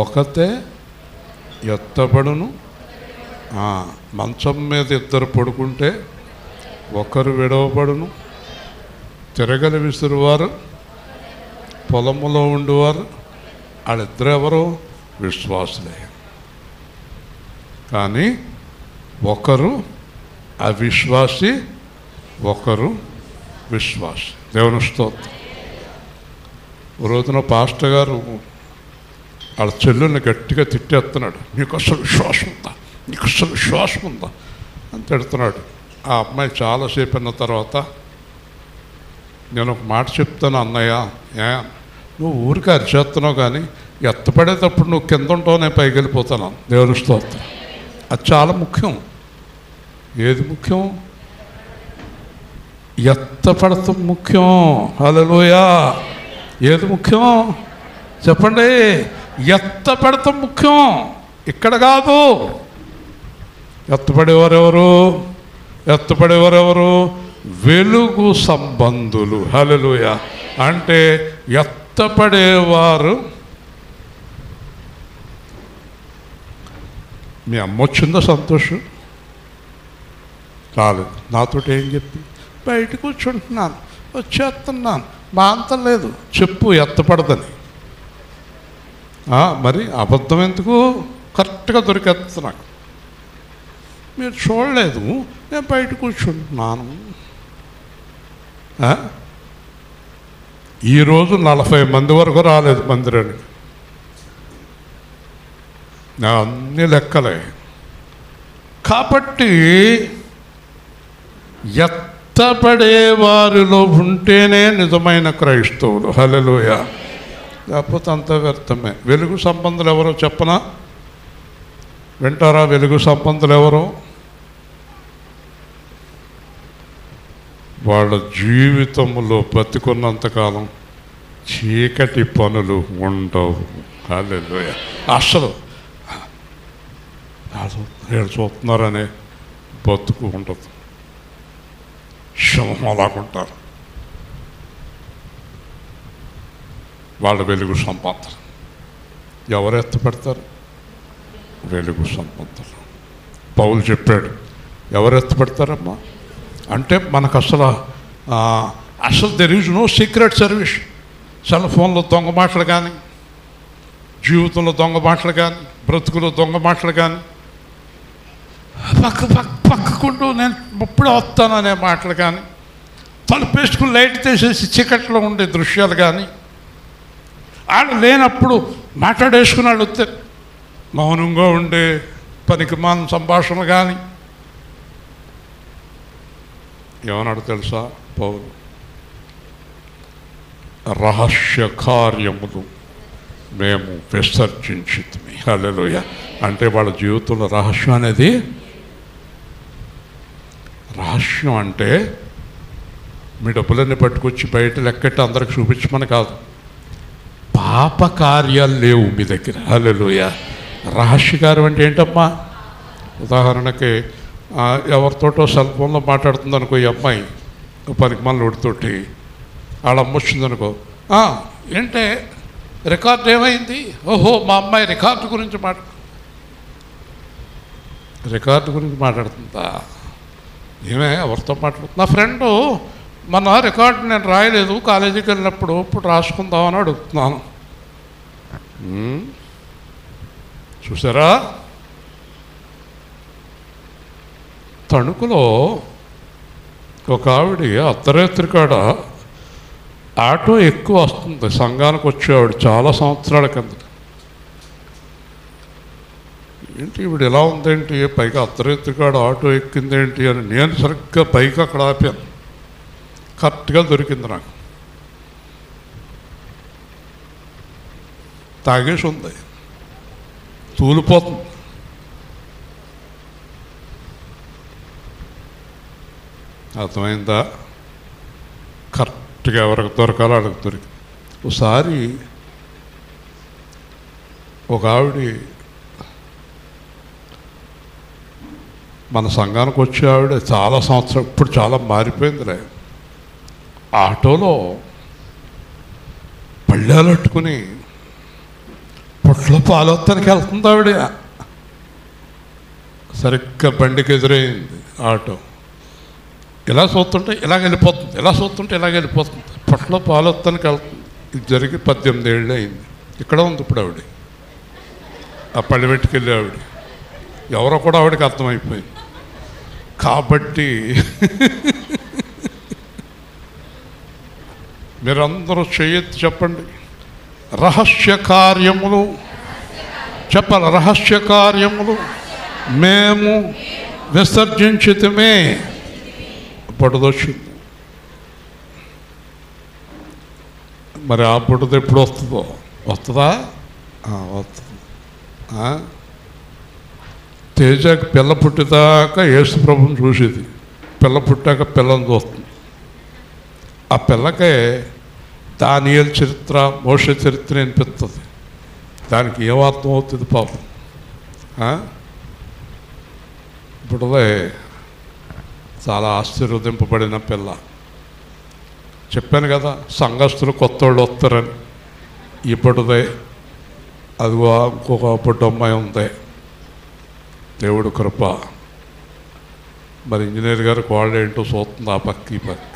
ఒకతే ఎత్తబడును, మంచం మీద ఇద్దరు పడుకుంటే ఒకరు విడవబడును, తిరగలి విసురువారు, పొలములో ఉండేవారు, వాళ్ళిద్దరు ఎవరు? విశ్వాసులే. కానీ ఒకరు అవిశ్వాసి, ఒకరు విశ్వాసి. దేవుని స్తోత్రం. ఓ రోజున పాస్టర్ గారు వాళ్ళ చెల్లెల్ని గట్టిగా తిట్టేస్తున్నాడు. నీకు అసలు విశ్వాసం ఉందా, నీకు అసలు విశ్వాసం ఉందా అని తిడుతున్నాడు. ఆ అమ్మాయి చాలాసేపు అన్న తర్వాత, నేను ఒక మాట చెప్తాను అన్నయ్య, నువ్వు ఊరికి అరిచేస్తున్నావు కానీ ఎత్తపడేటప్పుడు నువ్వు కింద ఉంటావు, నేను పైకి వెళ్ళిపోతాను. దేవుని స్తోత్రం. అది చాలా ముఖ్యం. ఏది ముఖ్యం? ఎత్తపడతం ముఖ్యం. హల్లెలూయా. ఏది ముఖ్యం చెప్పండి? ఎత్తపడతం ముఖ్యం, ఇక్కడ కాదు. ఎత్తపడేవారెవరు? ఎత్తపడేవారెవరు? వెలుగు సంబంధులు. హల్లెలూయా. అంటే ఎత్తపడేవారు. మీ అమ్మ వచ్చిందో సంతోషం రాలేదు. నాతో ఏం చెప్పి, బయట కూర్చుంటున్నాను, వచ్చేస్తున్నాను, మా అంతం లేదు చెప్పు ఎత్తపడదని. మరి అబద్ధం ఎందుకు? కరెక్ట్గా దొరికేస్తుంది నాకు. మీరు చూడలేదు, నేను బయట కూర్చుంటున్నాను. ఈరోజు 40 మంది వరకు రాలేదు మందిరానికి. అన్ని లెక్కలే. కాబట్టి ఎత్తబడే వారిలో ఉంటేనే నిజమైన క్రైస్తవులు. హల్లెలూయా. లేకపోతే అంత వ్యర్థమే. వెలుగు సంబంధులు ఎవరో చెప్పనా? వింటారా? వెలుగు సంబంధులు ఎవరో? వాళ్ళ జీవితంలో బతికున్నంతకాలం చీకటి పనులు ఉండవు. హల్లెలూయా. అసలు నేను చూస్తున్నారనే బతుకు ఉండదు. సింహం అలాగుంటారు. వాళ్ళ వెలుగు సంపంతులు. ఎవరు ఎత్తపడతారు? వెలుగు సంపంతులు. పౌలు చెప్పాడు, ఎవరు ఎత్తపడతారమ్మా అంటే మనకు అసలు there is no secret service. Cell ఫోన్లో దొంగ మాటలు కానీ, జీవితంలో దొంగ మాటలు కానీ, బ్రతుకులో దొంగ మాటలు కానీ, పక్కకుంటూ నేను ఇప్పుడే వస్తాననే మాటలు కానీ, తలుపేసుకుని లైట్ తీసేసి చీకట్లో ఉండే దృశ్యాలు కానీ, వాళ్ళు లేనప్పుడు మాట్లాడేసుకుని వాళ్ళు వస్తే మౌనంగా ఉండే పనికిమాలిన సంభాషణలు కానీ. ఏమన్నాడు తెలుసా పౌలు? రహస్య కార్యములు మేము విసర్జించితిమి. హల్లెలూయా. అంటే వాళ్ళ జీవితంలో రహస్యం అనేది, రహస్యం అంటే మీ డబ్బులన్నీ పట్టుకొచ్చి బయట లెక్కెట్టి అందరికి చూపించమని కాదు. పాప కార్యాలు లేవు మీ దగ్గర. హల్లెలూయా. రహస్యకార్యం అంటే ఏంటమ్మా? ఉదాహరణకి ఎవరితోటో సెల్ ఫోన్లో మాట్లాడుతుంది అనుకో ఈ అమ్మాయి, పనికి మళ్ళీ ఒడితోటి వాళ్ళ అమ్మ వచ్చిందనుకో, ఏంటే రికార్డు ఏమైంది? ఓహో మా అమ్మాయి రికార్డు గురించి రికార్డు గురించి మాట్లాడుతుందా? ఏమే ఎవరితో మాట్లాడుతుంది? నా ఫ్రెండు మన రికార్డు నేను రాయలేదు, కాలేజీకి వెళ్ళినప్పుడు ఇప్పుడు రాసుకుందామని అడుగుతున్నాను. చూసారా? తణుకులో ఒక ఆవిడ అర్ధరాత్రి కాడ ఆటో ఎక్కువ వస్తుంది సంఘానికి వచ్చేవాడు చాలా సంవత్సరాల కింద. ఏంటి ఇప్పుడు ఎలా ఉందేంటి, పైగా అర్ధరాత్రి కాడ ఆటో ఎక్కిందేంటి అని నేను సరిగ్గా పైకి అక్కడ ఆపాను. కరెక్ట్గా దొరికింది నాకు. తాగేసి ఉంది, తూలిపోతుంది. అర్థమైందా? కరెక్ట్గా ఎవరికి దొరకాలో వాళ్ళకి దొరికి. ఒకసారి ఒక ఆవిడ మన సంఘానికి వచ్చే ఆవిడ చాలా సంవత్సరం, ఇప్పుడు చాలా మారిపోయిందిలే. ఆటోలో పళ్ళాలట్టుకుని పొట్లో పాలొత్తానికి వెళ్తుంది ఆవిడ. సరిగ్గా బండికి ఎదురైంది ఆటో. ఇలా చూస్తుంటే ఇలాగ వెళ్ళిపోతుంది, ఇలా చూస్తుంటే ఇలాగ వెళ్ళిపోతుంది. పొట్లో పాలొత్తానికి వెళ్తుంది. ఇది జరిగి 18 ఏళ్ళు అయింది. ఇక్కడ ఉంది ఇప్పుడు ఆవిడ. ఆ పళ్ళి పెట్టుకెళ్ళి ఆవిడ ఎవరో కూడా ఆవిడకి అర్థమైపోయింది. కాబట్టి మీరందరూ చేయొద్దు, చెప్పండి. రహస్య కార్యములు చెప్పాలి. రహస్య కార్యములు మేము విసర్జించితిమే. బుడదొచ్చింది. మరి ఆ బుడద ఎప్పుడు వస్తుందో? వస్తుందా? వస్తుంది. తేజకి పిల్ల పుట్టిదాకా యేసు ప్రభుని చూసేది. పిల్ల పుట్టాక పిల్లని చూస్తుంది. ఆ పిల్లకే దానియేలు చరిత్ర, మోషే చరిత్ర అనిపిస్తుంది. దానికి ఏమర్థం అవుతుంది పాపం? బుడదే చాలా ఆశీర్వదింపబడిన పిల్ల. చెప్పాను కదా సంఘస్థులు కొత్త వాళ్ళు వస్తారని. ఇప్పుడుదే అదిగో ఇంకొక బుడ్డ అమ్మాయి ఉంది. దేవుడు కృప. మరి ఇంజనీర్ గారికి వాళ్ళు ఏంటో చూస్తుంది ఆ పక్క ఈ పక్క.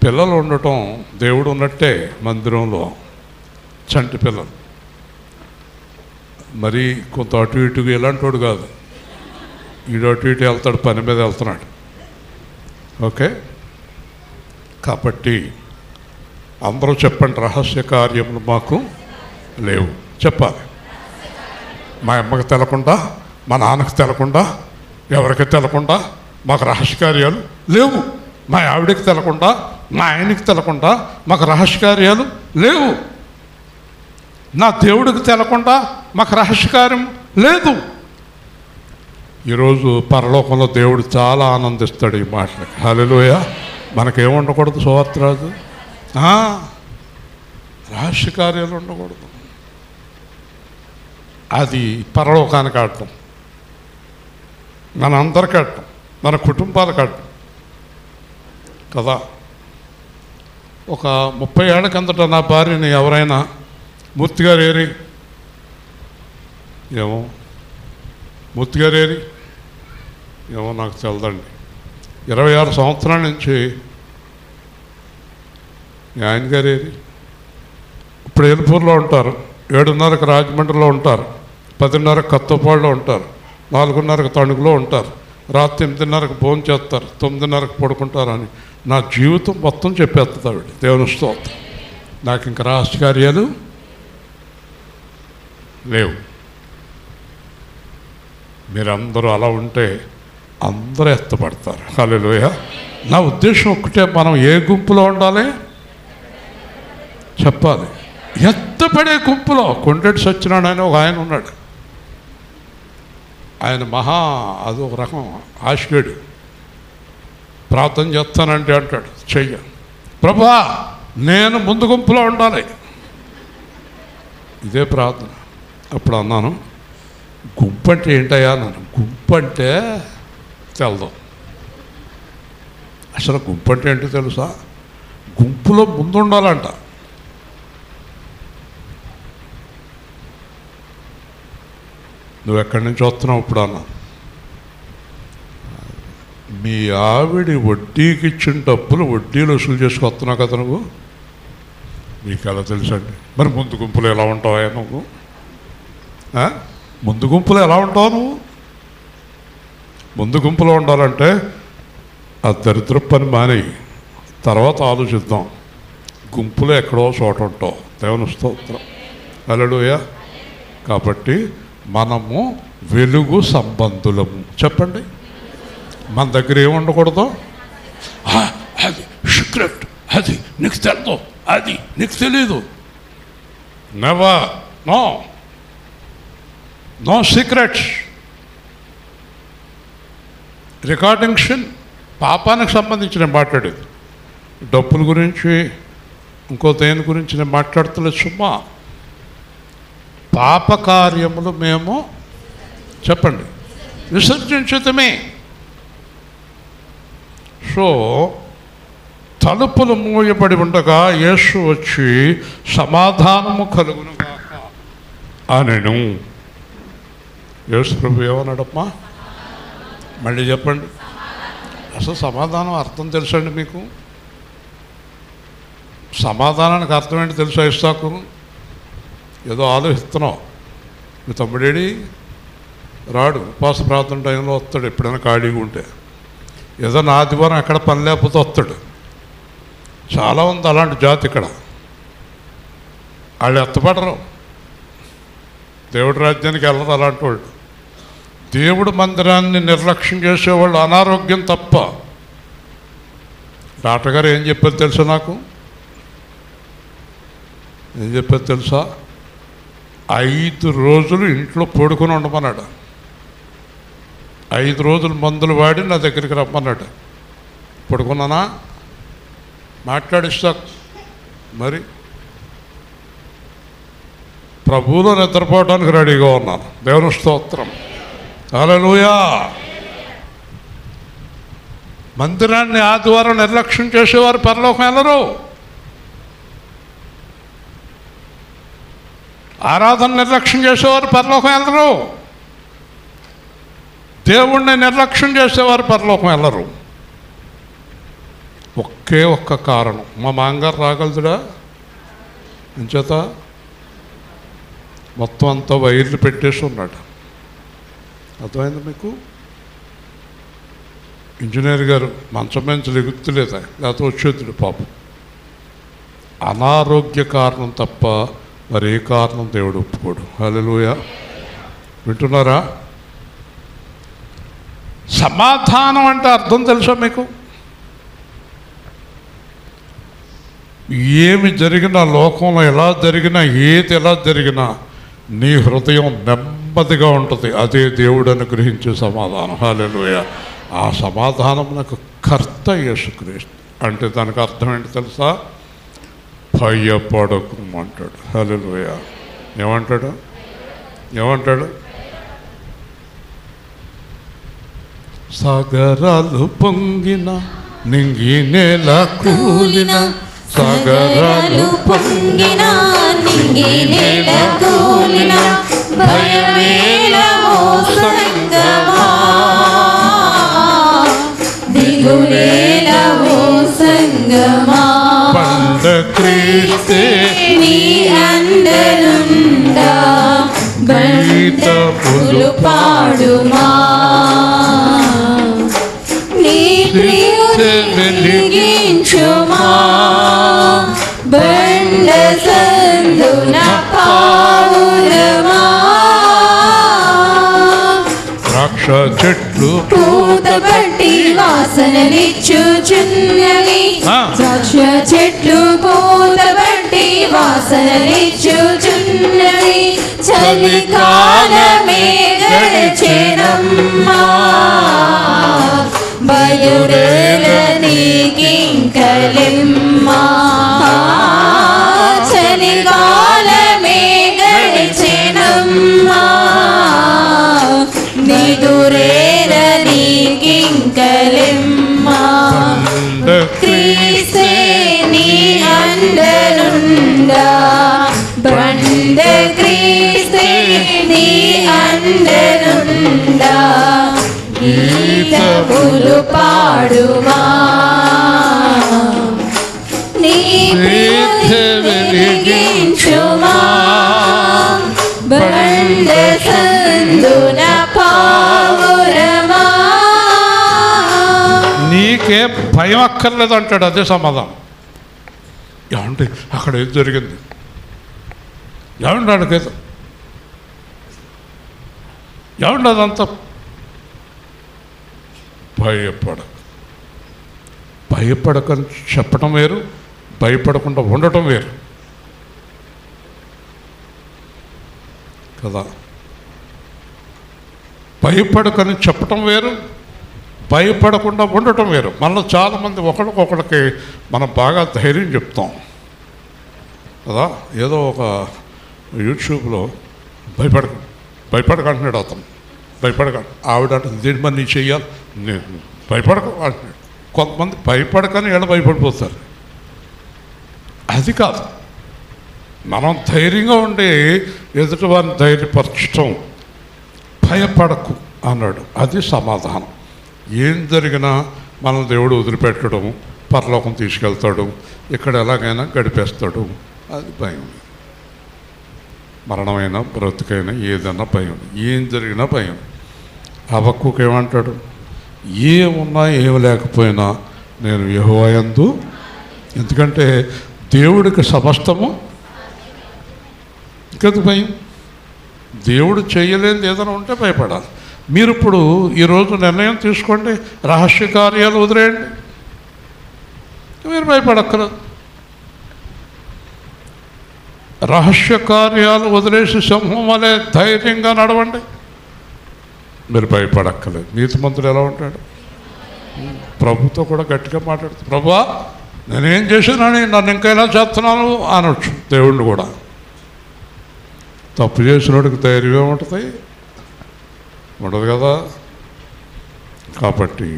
పిల్లలు ఉండటం దేవుడు ఉన్నట్టే మందిరంలో, చంటి పిల్లలు. మరి కొంత అటు ఇటుగా ఇలాంటి వాడు కాదు, ఈడు అటు ఇటు వెళ్తాడు, పని మీద వెళ్తున్నాడు. ఓకే, కాబట్టి అందరూ చెప్పండి, రహస్య కార్యములు మాకు లేవు. చెప్పాలి. మా అమ్మకి తెలకుండా, మా నాన్నకి తెలకుండా, ఎవరికి తెలకుండా మాకు రహస్య కార్యాలు లేవు. మా ఆవిడకి తెలకుండా, మా ఆయనకి తెలకుండా మాకు రహస్య కార్యాలు లేవు. నా దేవుడికి తెలకుండా మాకు రహస్యకార్యం లేదు. ఈరోజు పరలోకంలో దేవుడు చాలా ఆనందిస్తాడు ఈ మాటలకి. హల్లెలూయా. మనకేముండకూడదు సువార్తరాజు? రహస్య కార్యాలు ఉండకూడదు. అది పరలోకానికి ఆడటం, మన అందరికీ ఆడటం, మన కుటుంబాలకు ఆడటం కదా. ఒక 30 ఏళ్ల కిందట నా భార్యని ఎవరైనా మూర్తిగారు ఏరి, ఏమో మూర్తిగారు ఏరి, ఏమో నాకు తెలదండి. 26 సంవత్సరాల నుంచి ఆయన గారు ఏరి. ఇప్పుడు ఏలుపూరులో ఉంటారు, 7:30కి రాజమండ్రిలో ఉంటారు, 10:30కి కొత్తపాడులో ఉంటారు, 4:30కి తణుకులో ఉంటారు, రాత్రి 8:30కి భోజనం చేస్తారు, 9:30కి పడుకుంటారు అని నా జీవితం మొత్తం చెప్పేస్తుంది ఆవిడ. దేవుని స్తోత్రం. నాకు ఇంకా రహస్య కార్యాలు లేవు. మీరందరూ అలా ఉంటే అందరూ ఎత్తపడతారు. హల్లెలూయా. నా ఉద్దేశం ఒక్కటే, మనం ఏ గుంపులో ఉండాలి చెప్పాలి. ఎత్తపడే గుంపులో. కొండెటి సత్యనారాయణ ఒక ఆయన ఉన్నాడు. ఆయన అది ఒక రకం ఆశికుడు. ప్రార్థన చేస్తానంటే అంటాడు, చెయ్య ప్రభువా నేను ముందు గుంపులో ఉండాలి. ఇదే ప్రార్థన. అప్పుడు అన్నాను, గుంపు అంటే ఏంటయ్యా అన్నాను. గుంపు అంటే తెలదాం. అసలు గుంపు అంటే ఏంటో తెలుసా? గుంపులో ముందు ఉండాలంట. నువ్వు ఎక్కడి నుంచి వస్తున్నావు ఇప్పుడు అన్నా? మీ ఆవిడి వడ్డీకి ఇచ్చిన డబ్బులు వడ్డీలు వసూలు చేసుకొస్తున్నావు కదా నువ్వు. మీకు ఎలా తెలుసండి? మరి ముందు గుంపులో ఎలా ఉంటావా నువ్వు? ముందు గుంపులో ఎలా ఉంటావు నువ్వు? ముందు గుంపులో ఉండాలంటే ఆ దరిద్ర పని మానేయి, తర్వాత ఆలోచిద్దాం. గుంపులో ఎక్కడో చోట ఉంటావు. దేవుని స్తోత్రం. హల్లెలూయా. కాబట్టి మనము వెలుగు సంబంధులము. చెప్పండి. మన దగ్గర ఏముండకూడదు? అది సీక్రెట్, అది నీకు తెలదు, అది నీకు తెలీదు. నెవర్. No secrets. రికార్డింగ్షన్ పాపానికి సంబంధించి నేను మాట్లాడేది. డబ్బుల గురించి ఇంకో దేని గురించి నేను మాట్లాడతలేదు. సుమ్మా పాప కార్యములు మేము చెప్పండి విసర్జించటమే. సో తలుపులు మూయబడి ఉండగా యేసు వచ్చి సమాధానము కలుగునుగాక అనెను. యేసు ప్రభు ఏమన్నాడమ్మా? మళ్ళీ చెప్పండి. అసలు సమాధానం అర్థం తెలుసండి మీకు? సమాధానానికి అర్థం ఏంటి తెలుసా? ఇస్తాకు ఏదో ఆలోచిస్తున్నావు. మీ తమ్ముడేడి రాడు, ఉపవాస ప్రార్థన టైంలో వస్తాడు ఎప్పుడైనా ఖాళీగా ఉంటే. ఏదో నా ఆదివారం ఎక్కడ పని లేకపోతే వస్తాడు. చాలా ఉంది అలాంటి జాతి ఇక్కడ. వాళ్ళు ఎత్తపడరు, దేవుడి రాజ్యానికి వెళ్ళరు అలాంటి వాళ్ళు. దేవుడు మందిరాన్ని నిర్లక్ష్యం చేసేవాళ్ళు అనారోగ్యం తప్ప. డాక్టర్ గారు ఏం చెప్పారు తెలుసా? నాకు ఏం చెప్పారు తెలుసా? 5 రోజులు ఇంట్లో పడుకుని ఉండమన్నాడు. 5 రోజులు మందులు వాడి నా దగ్గరికి రమ్మన్నాడు. పడుకున్నానా? మాట్లాడిస్తా. మరి ప్రభువులో నిద్రపోవడానికి రెడీగా ఉన్నాను. దేవుని స్తోత్రం. హల్లెలూయా. మందిరాన్ని ఆదివారం నిర్లక్ష్యం చేసేవారు పరలోకం వెళ్ళరు. ఆరాధన నిర్లక్ష్యం చేసేవారు పరలోకం వెళ్ళరు. దేవుణ్ణి నిర్లక్ష్యం చేసేవారు పరలోకం వెళ్ళరు. ఒకే ఒక్క కారణం, మా మామగారు రాగలదుడా అంచేత మొత్తం అంతా వైర్లు పెట్టేసి ఉన్నాడు. అర్థమైంది మీకు? ఇంజనీర్ గారు మంచం మంచి లెగుతులేదా, లేకపోతే వచ్చేద్దుడు పాపం. అనారోగ్య కారణం తప్ప మరి ఏ కారణం దేవుడు ఒప్పుకోడు. హల్లెలూయా. వింటున్నారా? సమాధానం అంటే అర్థం తెలుసా మీకు? ఏమి జరిగినా, లోకంలో ఎలా జరిగినా, ఏది ఎలా జరిగినా నీ హృదయం నెమ్మదిగా ఉంటుంది. అదే దేవుడు అనుగ్రహించే సమాధానం. హల్లెలూయా. ఆ సమాధానం నాకు కర్త యేసుక్రీస్తు. అంటే దానికి అర్థం ఏంటి తెలుసా? భయపడకు అంటాడు. హల్లెలూయా. ఏమంటాడు? సాగరాలు పొంగిన, నింగి నేల కూలిన, సాగరాలు పొంగిన, నింగి నేల కూలిన, భయమేలవో సంగమా, దిగులేలవో సంగమా, పండ క్రీస్తే నీ అండనుండా గీతములు పాడుమా, నీ ప్రియుని వెలిగించుమా, బండ సందున పావురమా, ద్రాక్ష చెట్లు పూతపట్టి వాసనలిచ్చుచున్నవి, ద్రాక్ష చెట్లు పూతపట్టి వాసనలిచ్చుచున్నవి, చలికాలమే గడచెనమ్మా, బయలుదేర నీకింకలెమ్మా, చలికాలమే గడచెనమ్మా, నిదురేర నీకింకలెమ్మా, క్రీస్తే నీ అండనుండా, బండ క్రీస్తే నీ అండనుండా, గీతములు పాడుమా, నీ ప్రియుని వెలిగించుమా, బండ సందున పావురమా. నీకే భయం అక్కర్లేదు అంటాడు. అదే సమాధానం. ఏమంటే అక్కడ ఏం జరిగింది, ఏమంటే అడిగేది, ఏమంటే అదంతా భయపడకని చెప్పడం వేరు, భయపడకుండా ఉండటం వేరు కదా. భయపడకని చెప్పటం వేరు, భయపడకుండా ఉండటం వేరు. మనలో చాలామంది ఒకరికొకరికి మనం బాగా ధైర్యం చెప్తాం కదా. ఏదో ఒక యూట్యూబ్లో భయపడకంటున్నాడు అతను, ఆవిడ అంటే దేని మరి నీ చెయ్యాలి, నేను భయపడక అంటున్నాడు. కొంతమంది భయపడకని ఎలా భయపడిపోతారు. అది కాదు, మనం ధైర్యంగా ఉండి ఎదుటి వారిని ధైర్యపరచటం. భయపడకు అన్నాడు, అది సమాధానం. ఏం జరిగినా మనం దేవుడు వదిలిపెట్టడం, పరలోకం తీసుకెళ్తాడు, ఇక్కడ ఎలాగైనా గడిపేస్తాడు. అది భయం. మరణమైనా బ్రతుకైనా ఏదైనా భయం, ఏం జరిగినా భయం. హబక్కూకు ఏమంటాడు? ఏమున్నా ఏమి లేకపోయినా నేను యెహోవా యందు, ఎందుకంటే దేవుడికి సమస్తము. ఇంకెందుకు భయం? దేవుడు చేయలేనిది ఏదైనా ఉంటే భయపడాలి. మీరు ఇప్పుడు ఈరోజు నిర్ణయం తీసుకోండి, రహస్య కార్యాలు వదిలేయండి, మీరు భయపడక్కర్లేదు. రహస్య కార్యాలు వదిలేసి సింహం వలె ధైర్యంగా నడవండి, మీరు భయపడక్కర్లేదు. నీతిమంతుడు ఎలా ఉంటాడు? ప్రభుతో కూడా గట్టిగా మాట్లాడుతుంది. ప్రభువా నేనేం చేశానని నన్ను ఇంకైనా చేస్తున్నాను అనొచ్చు దేవుణ్ణి కూడా. తప్పు చేసినోడికి ధైర్యం ఏముంటుంది? ఉండదు కదా. కాబట్టి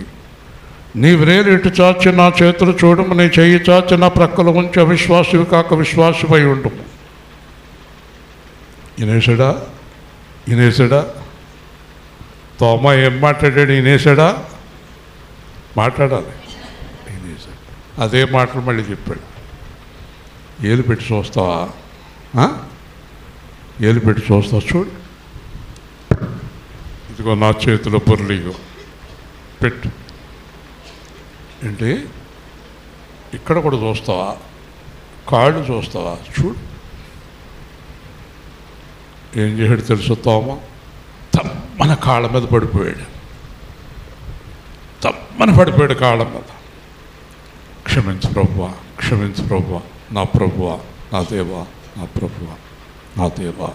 నీ వ్రేలు ఇటు చాచి నా చేతులు చూడము, నీ చెయ్యి చాచి నా ప్రక్కలు ఉంచి అవిశ్వాసివి కాక విశ్వాసిపై ఉండము. ఇనేసాడా తోమ ఏం మాట్లాడాడు? ఇనేసాడా? మాట్లాడాలి. ఇనేసాడు. అదే మాటలు మళ్ళీ చెప్పాడు. ఏలు పెట్టి చూస్తావా? ఏలు పెట్టి చూస్తావా? చూడు, ఇదిగో నా చేతిలో పొరలిగో పెట్టు. ఏంటి ఇక్కడ కూడా చూస్తావా? కాళ్ళు చూస్తావా? చూడు. ఏం చేశాడు తెలుసు? తోమ తమ్మన కాళ్ళ మీద పడిపోయాడు. తమ్మన పడిపోయాడు కాళ్ళ మీద. క్షమించు ప్రభువా, క్షమించు ప్రభువా, నా ప్రభువా, నా దేవా, నా ప్రభువా, నా దేవా.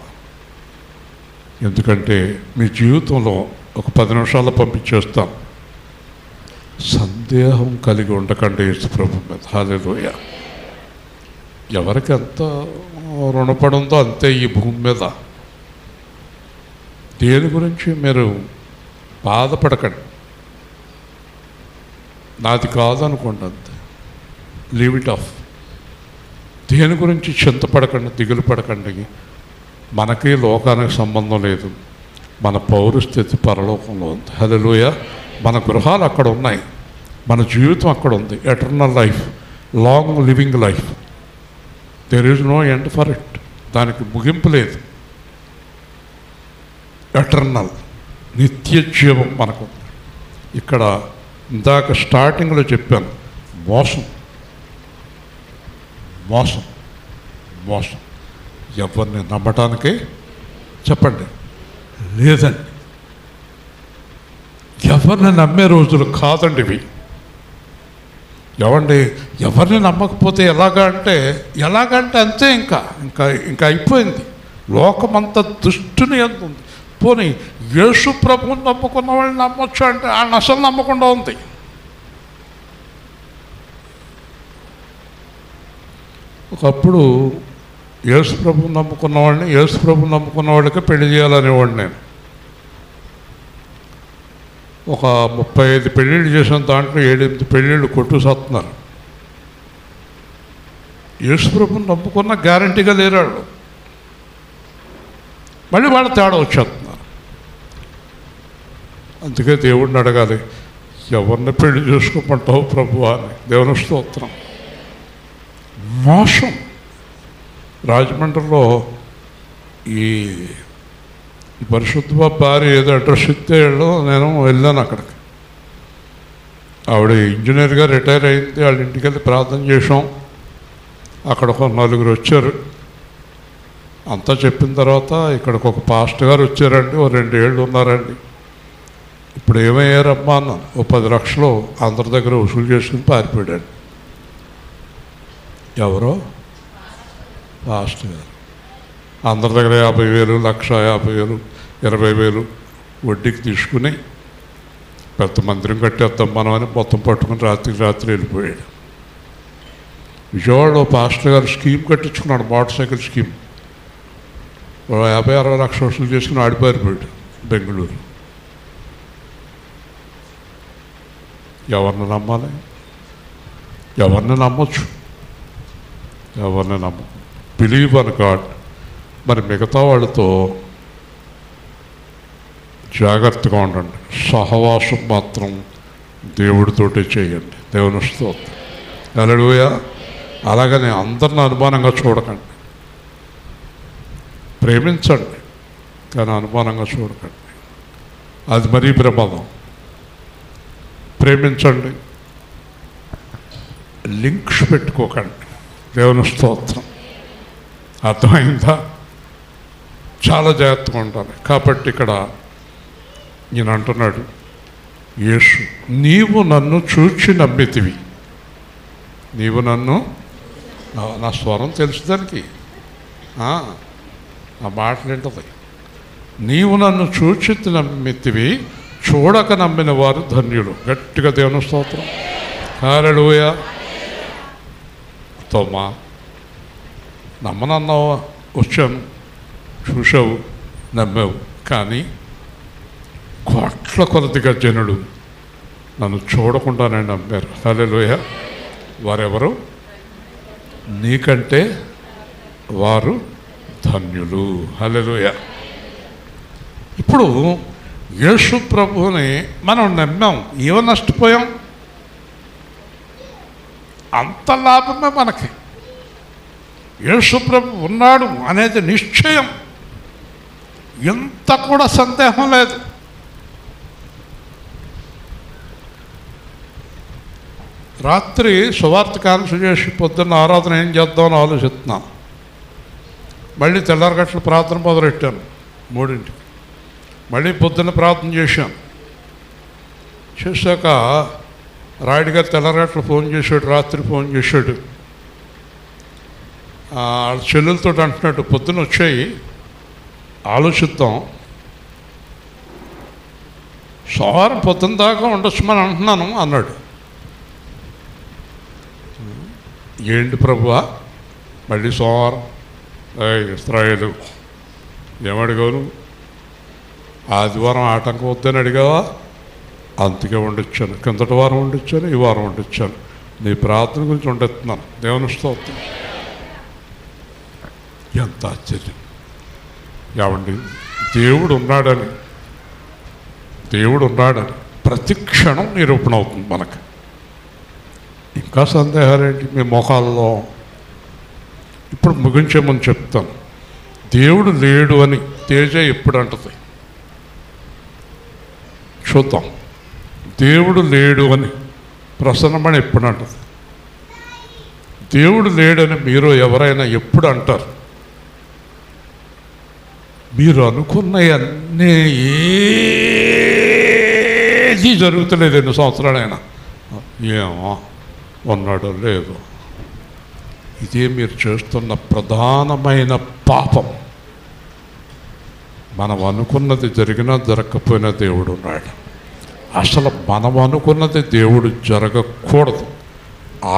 ఎందుకంటే మీ జీవితంలో ఒక 10 నిమిషాల్లో పంపించేస్తాం. సందేహం కలిగి ఉండకండి యేసు ప్రభు మీద. హల్లెలూయా. ఎవరికి ఎంత రుణపడి ఉందో అంతే ఈ భూమి మీద. దేని గురించి మీరు బాధపడకండి. నాది కాదనుకోండి, అంతే. Leave it of. దేని గురించి చింతపడకండి, దిగులు పడకండి. మనకి లోకానికి సంబంధం లేదు. మన పౌరస్థితి పరలోకంలో ఉంది. హల్లెలూయా. మన గృహాలు అక్కడ ఉన్నాయి, మన జీవితం అక్కడ ఉంది. Eternal life, long living life. There is no end for it. దానికి ముగింపు లేదు. ఎటర్నల్, నిత్య జీవం మనకు. ఇక్కడ ఇందాక స్టార్టింగ్లో చెప్పాను, మోసం మోసం మోసం ఎవరిని నమ్మటానికి చెప్పండి లేదండి. ఎవరిని నమ్మే రోజులు కాదండి ఇవి. ఎవండి ఎవరిని నమ్మకపోతే ఎలాగంటే అంతే. ఇంకా ఇంకా ఇంకా అయిపోయింది. లోకమంతా దుష్టుని ఎంత ఉంది. పోనీ యేసు ప్రభువుని నమ్ముకున్న వాళ్ళని నమ్మొచ్చు అంటే ఆయన అసలు నమ్మకుండా ఉంది. ఒకప్పుడు యేసు ప్రభువుని నమ్ముకున్న వాళ్ళని, యేసు ప్రభువుని నమ్ముకున్న వాళ్ళకి పెళ్లి చేయాలనేవాడు నేను. ఒక 35 పెళ్ళిళ్ళు చేసిన దాంట్లో 7-8 పెళ్ళిళ్ళు కొట్టుసత్తున్నారు. యేసు ప్రభువుని నమ్ముకున్న గ్యారంటీగా లేరాళ్ళు. మళ్ళీ వాళ్ళ తేడా వచ్చేస్తున్నారు. అందుకే దేవుడిని అడగాలి, ఎవరిని పెళ్లి చేసుకోమంటావు ప్రభువా అని. దేవుని స్తోత్రం. మోసం. రాజమండ్రిలో ఈ పరిశుద్ధ భార్య ఏదో అడ్రస్ ఇస్తే నేను వెళ్ళాను అక్కడికి. ఆవిడ ఇంజనీర్గా రిటైర్ అయింది. వాళ్ళ ఇంటికి వెళ్ళి ప్రార్థన చేసాం. అక్కడ ఒక 4 వచ్చారు. అంతా చెప్పిన తర్వాత ఇక్కడికి ఒక పాస్టర్ గారు వచ్చారండి. ఓ 2 ఏళ్ళు ఉన్నారండి. ఇప్పుడు ఏమయ్యారమ్మా అన్నాను. ఓ 10 లక్షలు అందరి దగ్గర వసూలు చేసుకుని పారిపోయాడు. ఎవరో పాస్టర్ గారు. అందరి దగ్గర 50,000, 1,50,000, 20,000 వడ్డీకి తీసుకుని పెద్ద మందిరం కట్టేద్దాం మనం అని మొత్తం పట్టుకుని రాత్రి వెళ్ళిపోయాడు. విజయవాడలో పాస్టర్ గారు స్కీమ్ కట్టించుకున్నాడు, మోటార్ సైకిల్ స్కీమ్. 50-60 లక్షలు వసూలు చేసుకుని ఆడిపారిపోయాడు బెంగళూరు. ఎవరిని నమ్మాలి? ఎవరిని నమ్మొచ్చు? ఎవరిని నమ్మ. బిలీవ్ అన్ గాడ్. మరి మిగతా వాళ్ళతో జాగ్రత్తగా ఉండండి. సహవాసం మాత్రం దేవుడితోటే చేయండి. దేవుని స్తోత్రం. హల్లెలూయా. అలాగని అందరిని అనుమానంగా చూడకండి. ప్రేమించండి కానీ అనుమానంగా చూడకండి. అది మరీ ప్రమాదం. ప్రేమించండి, లింక్స్ పెట్టుకోకండి. దేవుని స్తోత్రం. అర్థమైందా? చాలా జాగ్రత్తగా ఉండాలి. కాబట్టి ఇక్కడ నేను అంటున్నాడు, యేసు నీవు నన్ను చూచి నమ్మితివి. నీవు నన్ను, నా స్వరం తెలుసు దానికి, ఆ మాటలు ఏంటది? నీవు నన్ను చూచి నమ్మితివి, చూడక నమ్మిన వారు ధన్యులు. గట్టిగా దేవుని స్తోత్రం. హల్లెలూయా. తోమా, నమ్మనన్నావా? వచ్చాను, చూసావు, నమ్మావు. కానీ కోట్ల కొలదిగా జనులు నన్ను చూడకుండానే నమ్మారు. హల్లెలూయా. వారెవరు? నీకంటే వారు ధన్యులు. హల్లెలూయా. ఇప్పుడు యేసు ప్రభువుని మనం నమ్మాం. ఏమో నష్టపోయాం? అంత లాభమే మనకి. యేసుప్రభు ఉన్నాడు అనేది నిశ్చయం, ఎంత కూడా సందేహం లేదు. రాత్రి సువార్త కాన్సల్ చేసి పొద్దున్న ఆరాధన ఏం చేద్దామని ఆలోచిస్తున్నాను. మళ్ళీ తెల్లారగట్ల ప్రార్థన మొదలెట్టాను 3ంటికి. మళ్ళీ పొద్దున్న ప్రార్థన చేశాను. చేశాక రాయుడు గారు తెల్లారగట్ల ఫోన్ చేశాడు, రాత్రి ఫోన్ చేశాడు. వాళ్ళ చెల్లెలతో అంటున్నాడు, పొద్దున్న వచ్చాయి ఆలోచిద్దాం, సోమవారం పొద్దున్న దాకా ఉండొచ్చుమని అంటున్నాను అన్నాడు. ఏంటి ప్రభువా మళ్ళీ సోమవారం? ఇస్రాయేలు ఏమడిగావు? ఆదివారం ఆటంకం వద్దని అడిగావా? అందుకే వండిచ్చాను. కిందటి వారం వండిచ్చాను, ఈ వారం వండిచ్చాను. నీ ప్రార్థన గురించి వండెత్తున్నాను. దేవుని స్తోత్రం. ఎంత ఆశ్చర్యం! ఏమండి, దేవుడు ఉన్నాడని ప్రతి క్షణం నిరూపణ అవుతుంది మనకు. ఇంకా సందేహాలేంటి మీ మొహాల్లో? ఇప్పుడు ముగించేమని చెప్తాను. దేవుడు లేడు అని తేజ ఎప్పుడు అంటది చూద్దాం. దేవుడు లేడు అని ప్రసన్నమని ఎప్పుడు అంటది? దేవుడు లేడని మీరు ఎవరైనా ఎప్పుడు అంటారు? మీరు అనుకున్నవన్నీ ఏది జరుగుతలేదు. 2 సంవత్సరాలైనా ఏమో ఉన్నాడో లేదో. ఇదే మీరు చేస్తున్న ప్రధానమైన పాపం. మనం అనుకున్నది జరిగినా జరగకపోయినా దేవుడు ఉన్నాడు. అసలు మనం అనుకున్నది దేవుడు జరగకూడదు,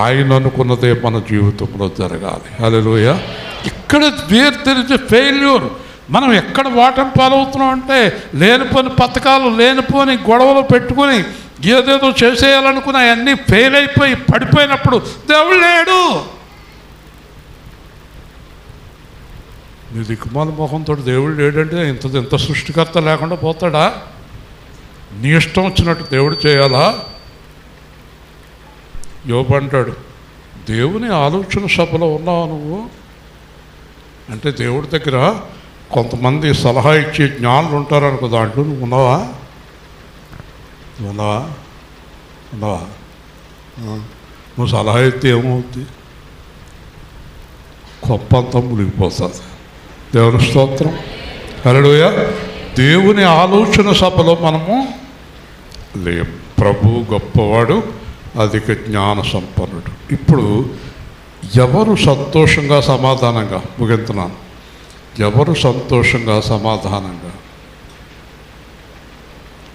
ఆయన అనుకున్నదే మన జీవితంలో జరగాలి. హల్లెలూయా. ఇక్కడ దేర్ ఇస్ ఎ ఫెయిల్యూర్. మనం ఎక్కడ వాటం పాలవుతున్నాం అంటే లేనిపోని పథకాలు, లేనిపోని గొడవలు పెట్టుకుని ఏదేదో చేసేయాలనుకున్న అవన్నీ ఫెయిల్ అయిపోయి పడిపోయినప్పుడు దేవుడు లేడు. మీ దిక్కుమాల మొహంతో దేవుడు లేడంటే ఇంత సృష్టికర్త లేకుండా పోతాడా? నీ ఇష్టం వచ్చినట్టు దేవుడు చేయాలా? యోబు అంటాడు, దేవుని ఆలోచన సభలో ఉన్నావా నువ్వు అంటే దేవుడి దగ్గర కొంతమంది సలహా ఇచ్చే జ్ఞానులు ఉంటారనుకో, దాంట్లో నువ్వు ఉన్నావా? నువ్వు సలహా ఇస్తే ఏమవుతుంది? కొంపంతా మునిగిపోతుంది. దేవుని స్తోత్రం. హల్లెలూయా. దేవుని ఆలోచన సభలో మనము లేం. ప్రభు గొప్పవాడు, అధిక జ్ఞాన సంపన్నుడు. ఇప్పుడు ఎవరు సంతోషంగా సమాధానంగా ముగింతున్నాను, ఎవరు సంతోషంగా సమాధానంగా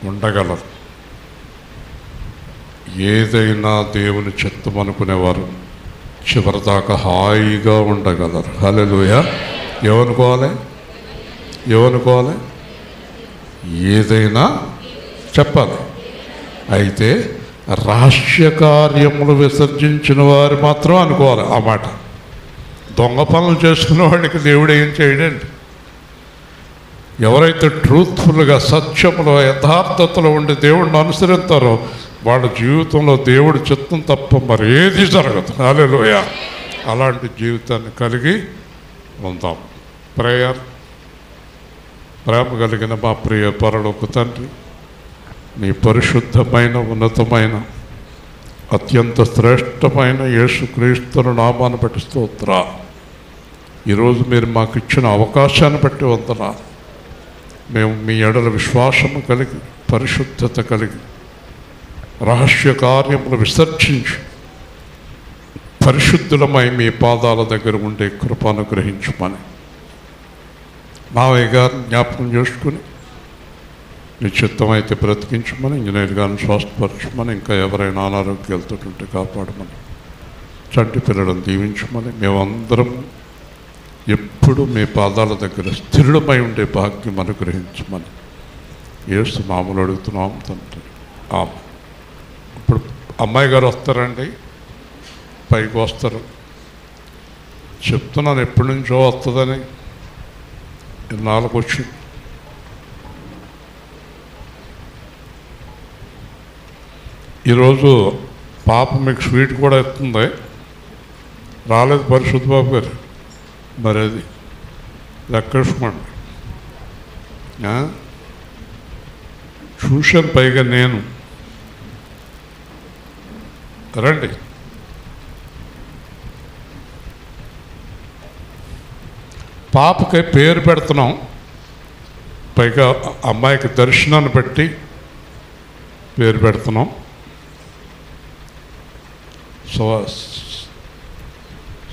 ఉండగలరు? ఏదైనా దేవుని చిత్తం అనుకునేవారు చివరిదాకా హాయిగా ఉండగలరు. హల్లెలూయా. ఏమనుకోవాలి? ఏదైనా చెప్పాలి. అయితే రహస్య కార్యములు విసర్జించిన వారు మాత్రం అనుకోవాలి ఆ మాట. దొంగ పనులు చేసుకున్న వాడికి దేవుడు ఏం చేయడండి. ఎవరైతే ట్రూత్ఫుల్గా, సత్యములో, యథార్థతలో ఉండి దేవుడిని అనుసరిస్తారో వాళ్ళ జీవితంలో దేవుడి చిత్తం తప్ప మరి ఏది జరగదు. హల్లెలూయా. అలాంటి జీవితాన్ని కలిగి ఉందాం. ప్రేయర్. ప్రేమ కలిగిన మా ప్రియ పరలోక తండ్రి, నీ పరిశుద్ధమైన, ఉన్నతమైన, అత్యంత శ్రేష్టమైన యేసుక్రీస్తును నామాన్ని బట్టి స్తోత్రాలు. ఈరోజు మీరు మాకు ఇచ్చిన అవకాశాన్ని బట్టి వందనాలు. మేము మీ ఎడల విశ్వాసము కలిగి, పరిశుద్ధత కలిగి, రహస్య కార్యములు విసర్జించి పరిశుద్ధులమై మీ పాదాల దగ్గర ఉండే కృప అనుగ్రహించమని మావయ్య గారిని జ్ఞాపకం చేసుకుని నీ చిత్తమైతే బ్రతికించమని, ఇంజనీర్ గారిని స్వస్థపరచమని, ఇంకా ఎవరైనా అనారోగ్యాలతో ఉంటే కాపాడమని, చంటి పిల్లలను దీవించమని, మేమందరం ఎప్పుడు మీ పాదాల దగ్గర స్థిరుడమై ఉండే భాగ్యం అనుగ్రహించమని యేసు నామములో అడుగుతున్నాం తండ్రి. ఇప్పుడు అమ్మాయి గారు వస్తారండి, పైకి వస్తారు. చెప్తున్నాను ఎప్పటి నుంచో వస్తుందని, ఇన్నాళ్ళకు వచ్చింది. ఈరోజు పాప మీకు స్వీట్ కూడా ఇస్తుంది. రాలేదు పరిశుద్ధ బాబు గారు. మరి అది లెక్కసుకోండి. చూశాను పైగా నేను. రండి. పాపకి పేరు పెడుతున్నాం. పైగా అమ్మాయికి దర్శనాన్ని బట్టి పేరు పెడుతున్నాం.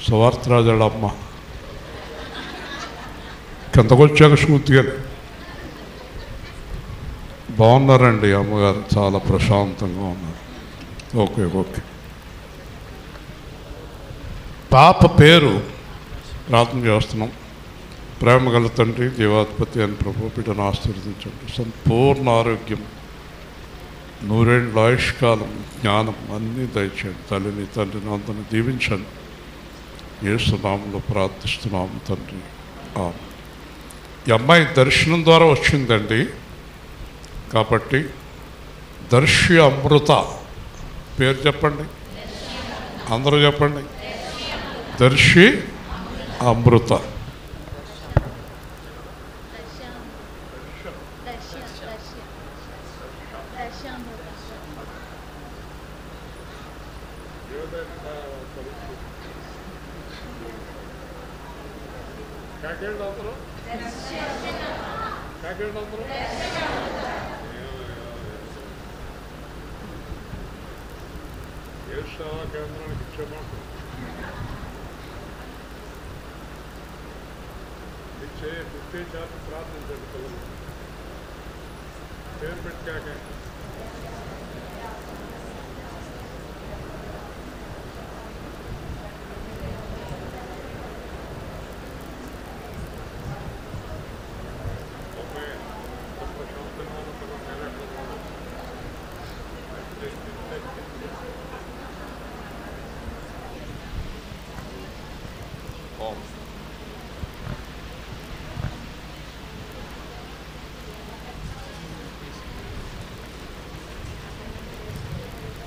సువార్తరాజుల అమ్మ కిందకొచ్చాక స్మూర్తిగా బాగున్నారండి. అమ్మగారు చాలా ప్రశాంతంగా ఉన్నారు. Okay okay. పాప పేరు ప్రార్థన చేస్తున్నాం. ప్రేమ గల తండ్రి, జీవాధిపతి అని ప్రభు బిడ్డను ఆశీర్వదించండి. సంపూర్ణ ఆరోగ్యం, నూరేళ్ళ ఆయుష్కాలం, జ్ఞానం అన్నీ దయచేయండి. తల్లిని తండ్రిని అందరిని దీవించండి. యేసు నామములో ప్రార్థిస్తున్నాము తండ్రి. ఈ అమ్మాయి దర్శనం ద్వారా వచ్చిందండి. కాబట్టి దర్శి అమృత పేరు చెప్పండి, అందరూ చెప్పండి. దర్శి అమృత. కేంద్రానికి ఇచ్చేమాట ఇచ్చే చేత ప్రార్థించండి. పిల్లలు పేరు పెట్టాక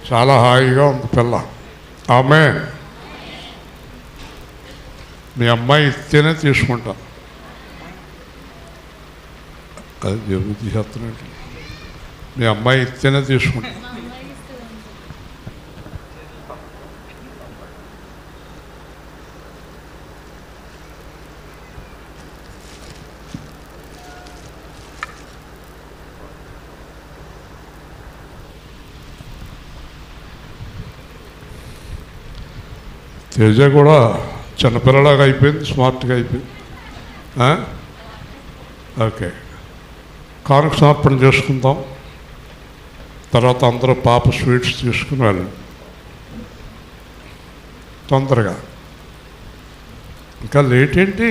చాలా హాయిగా ఉంది పిల్ల. ఆమె మీ అమ్మాయి ఇస్తేనే తీసుకుంటా. అది జరుగుతూ చేస్తున్నట్టు. మీ అమ్మాయి ఇస్తేనే తీసుకుంటా. తేజ కూడా చిన్నపిల్లలాగా అయిపోయింది, స్మార్ట్గా అయిపోయింది. ఓకే, కానుక సమర్పణ చేసుకుందాం. తర్వాత అందరూ పాప స్వీట్స్ తీసుకుని వెళ్ళండి తొందరగా. ఇంకా లేట్ ఏంటి?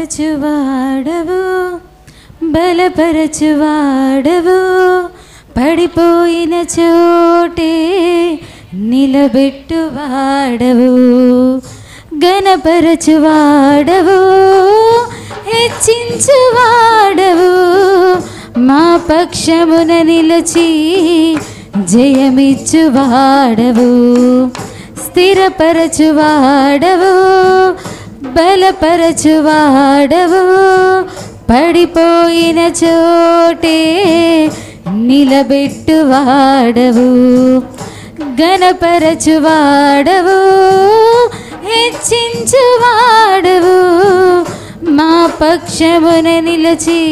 స్థిరపరచువాడవు, బలపరచువాడవు, పడిపోయిన చోటే నిలబెట్టువాడవు, ఘనపరచువాడవు, హెచ్చించువాడవు, మా పక్షమున నిలిచి జయమిచ్చువాడవు, స్థిరపరచువాడవు, బలపరచువాడవు, పడిపోయిన చోటే నిలబెట్టువాడవు, ఘనపరచువాడవు, హెచ్చించువాడవు, మా పక్షమున నిలిచి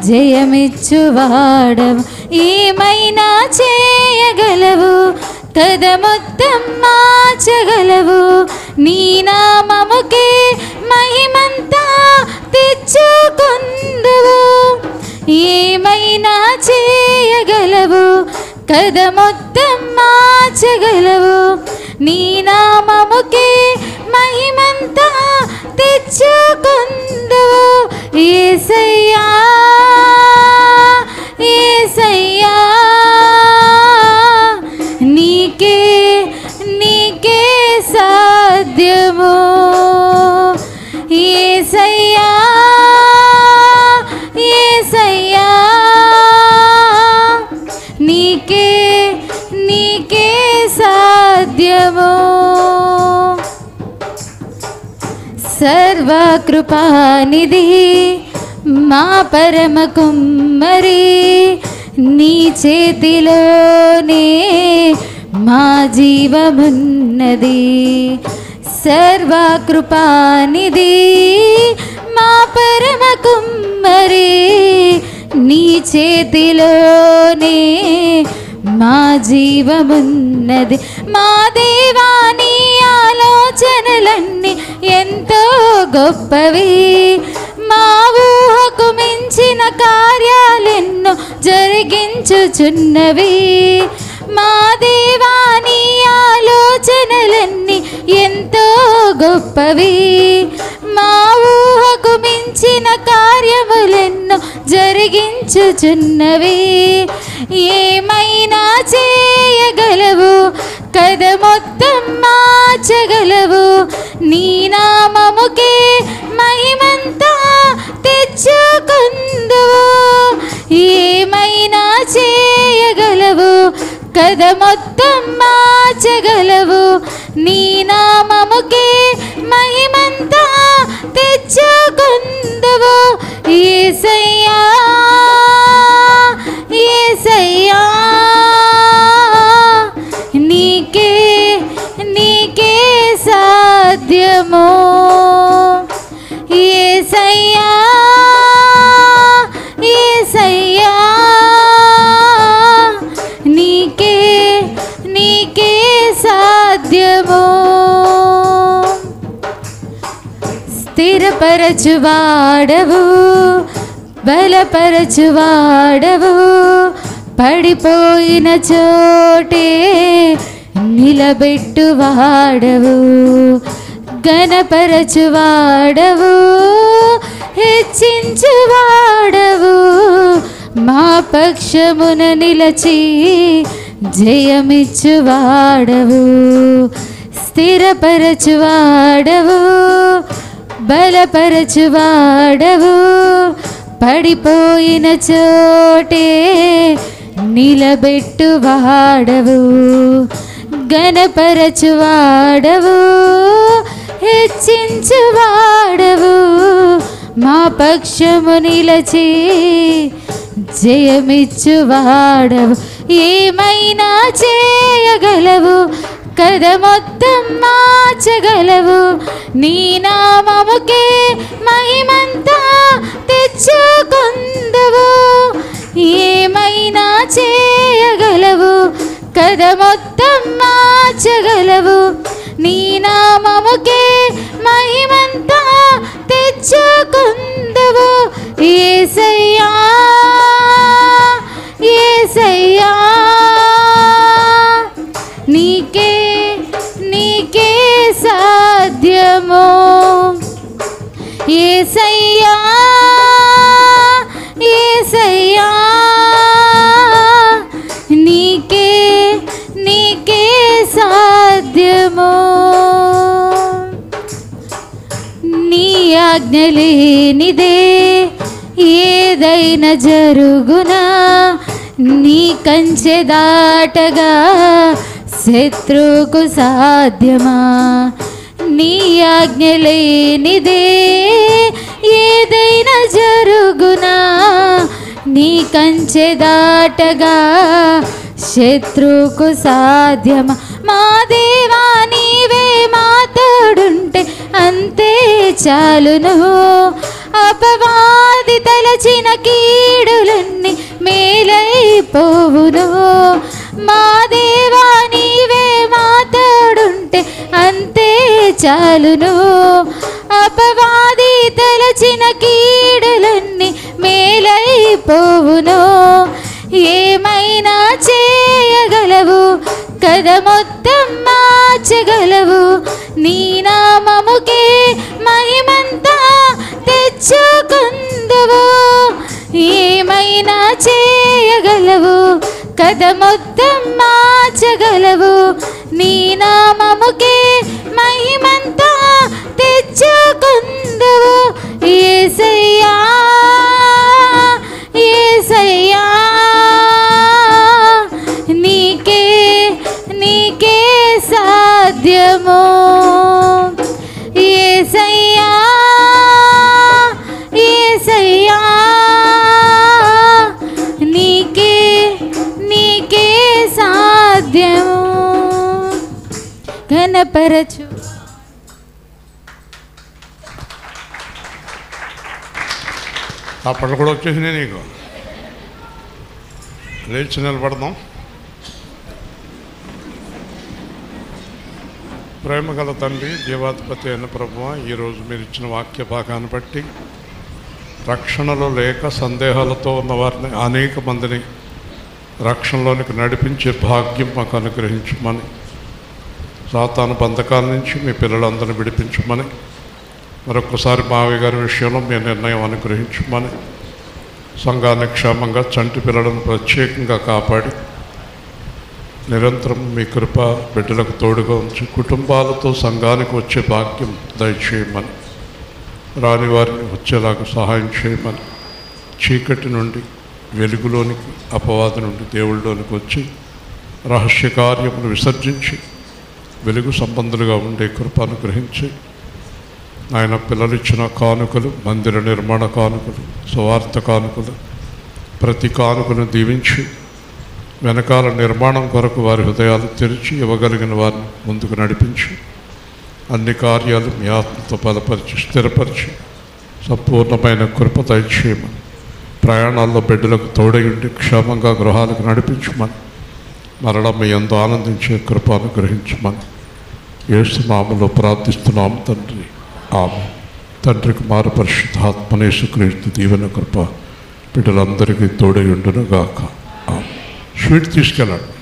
జయమిచ్చువాడవు. ఏమైనా చేయగలవు, కథ మొత్తం మార్చగలవు, నీ నామముకే మహిమంతా తెచ్చుకొందువు. ఏమైనా చేయగలవు, కథ మొత్తం మార్చగలవు, నీ నామముకే మహిమంతా తెచ్చుకొందువు. యేసయ్యా సర్వకృపానిధి మా పరమ కుమ్మరి, నీ చేతిలోనే మా జీవమున్నది. సర్వకృపానిధి మా పరమ కుమ్మరి, నీ చేతిలోనే మా జీవమున్నది. మా దేవా నీ ఆలోచనలన్నీ ఎంతో గొప్పవి, మా ఊహకు మించిన కార్యాలెన్నో జరిగించుచున్నవి. మా దేవా నీ ఆలోచనలన్నీ ఎంతో గొప్పవి, మా ఊహకు మించిన కార్యములెన్నో జరిగించుచున్నవి. ఏమైనా చేయగలవు కథ మొత్తం మార్చగలవు, నీ నామముకే మహిమంతా తెచ్చుకుందువు. ఏమైనా చేయగలవు కథ మొత్తం మార్చగలవు, నీ నామముకే మహిమంతా తెచ్చుకుందువు. యేసయ్యా యేసయ్యా నీకే నీకే సాధ్యము. యేసయ్యా యేసయ్యా నీకే నీకే సాధ్యము. స్థిరపరచువాడవు బలపరచువాడవు, పడిపోయిన చోటే నిలబెట్టువాడవు. ఘనపరచువాడవు హెచ్చించువాడవు, మా పక్షమున నిలచి జయమిచ్చువాడవు. స్థిరపరచువాడవు బలపరచువాడవు, పడిపోయిన చోటే నిలబెట్టువాడవు. ఘనపరచువాడవు హెచ్చించువాడవు, మా పక్షము నిలచి జయమిచ్చువాడవు. ఏమైనా చేయగలవు కథ మొత్తం మార్చగలవు, నీ నామముకే మహిమంతా తెచ్చుకుందువు. ఏమైనా చేయగలవు కథ మొత్తం మార్చగలవు, నీ నామముకే మహిమంతా తెచ్చుకుందువు. యేసయ్యా యేసయ్యా నీకే నీకే సాధ్యము. యేసయ్యా యేసయ్యా నీకే నీకే సాధ్యము. నీ ఆజ్ఞ లేనిదే ఏదైనా జరుగునా, నీ కంచె దాటగా శత్రువుకు సాధ్యమా. నీ ఆజ్ఞ లేనిదే ఏదైనా జరుగునా, నీ కంచె దాటగా శత్రువుకు సాధ్యమా. మా దేవా నీవే మా తోడుంటే అంతే చాలును, అపవాది తలచిన కీడులన్నీ మేలైపోవును. మా దేవా నీవే మా తోడుంటే అంతే చాలును, అపవాది తలచిన కీడులన్నీ మేలైపోవును. ఏమైనా చేయగలవు కథ మొత్తం మార్చగలవు, నీ నామముకే మహిమంతా తెచ్చుకుందువు. ఏమైనా చేయగలవు కథ మొత్తం మార్చగలవు, నీ నామముకే మహిమంతా తెచ్చుకుందువు. యేసయ్యా యేసయ్యా నీకే నీకే సాధ్యము. యేసయ్యా ఘనపరచు. అప్పట్లో కూడా వచ్చేసినాయి నీకు. లేచి నిలబడదాం. ప్రేమగల తండ్రి, జీవాధిపతి అయిన ప్రభువా, ఈరోజు మీరు ఇచ్చిన వాక్య భాగాన్ని బట్టి రక్షణలో లేక సందేహాలతో ఉన్న వారిని అనేక మందిని రక్షణలోనికి నడిపించే భాగ్యం మాకు అనుగ్రహించమని, సాతాను బంధకాల నుంచి మీ పిల్లలందరినీ విడిపించమని, మరొకసారి మావయ్య గారి విషయంలో మీ నిర్ణయం అనుగ్రహించమని, సంఘాన్ని క్షేమంగా చంటి పిల్లలను ప్రత్యేకంగా కాపాడి నిరంతరం మీ కృప బిడ్డలకు తోడుగా ఉంచి కుటుంబాలతో సంఘానికి వచ్చే భాగ్యం దయచేయమని, రాని వారిని వచ్చేలాగా సహాయం చేయమని, చీకటి నుండి వెలుగులోనికి, అపవాది నుండి దేవుళ్ళలోనికి వచ్చి రహస్య కార్యములు విసర్జించి వెలుగు సంబంధులుగా ఉండే కృప అనుగ్రహించి, ఆయన పిల్లలిచ్చిన కానుకలు, మందిర నిర్మాణ కానుకలు, సువార్త కానుకలు, ప్రతి కానుకను దీవించి వెనకాల నిర్మాణం కొరకు వారి హృదయాలు తెరిచి ఇవ్వగలిగిన వారిని ముందుకు నడిపించి అన్ని కార్యాలు మీ ఆత్మతో బలపరిచి స్థిరపరిచి సంపూర్ణమైన కృప దయచేయమని, ప్రయాణాల్లో బిడ్డలకు తోడయుండి క్షేమంగా గృహాలకు నడిపించమని, మరలా మీ యందు ఆనందించే కృప అనుగ్రహించమని యేసు నామములో ప్రార్థిస్తున్నాం తండ్రి. ఆమేన్. తండ్రి, కుమార పరిశుద్ధాత్మ యేసుక్రీస్తు దీవెన కృప బిడ్డలందరికీ తోడయుండును గాక. ఆమేన్. స్వీట్ తీసుకెళ్ళండి.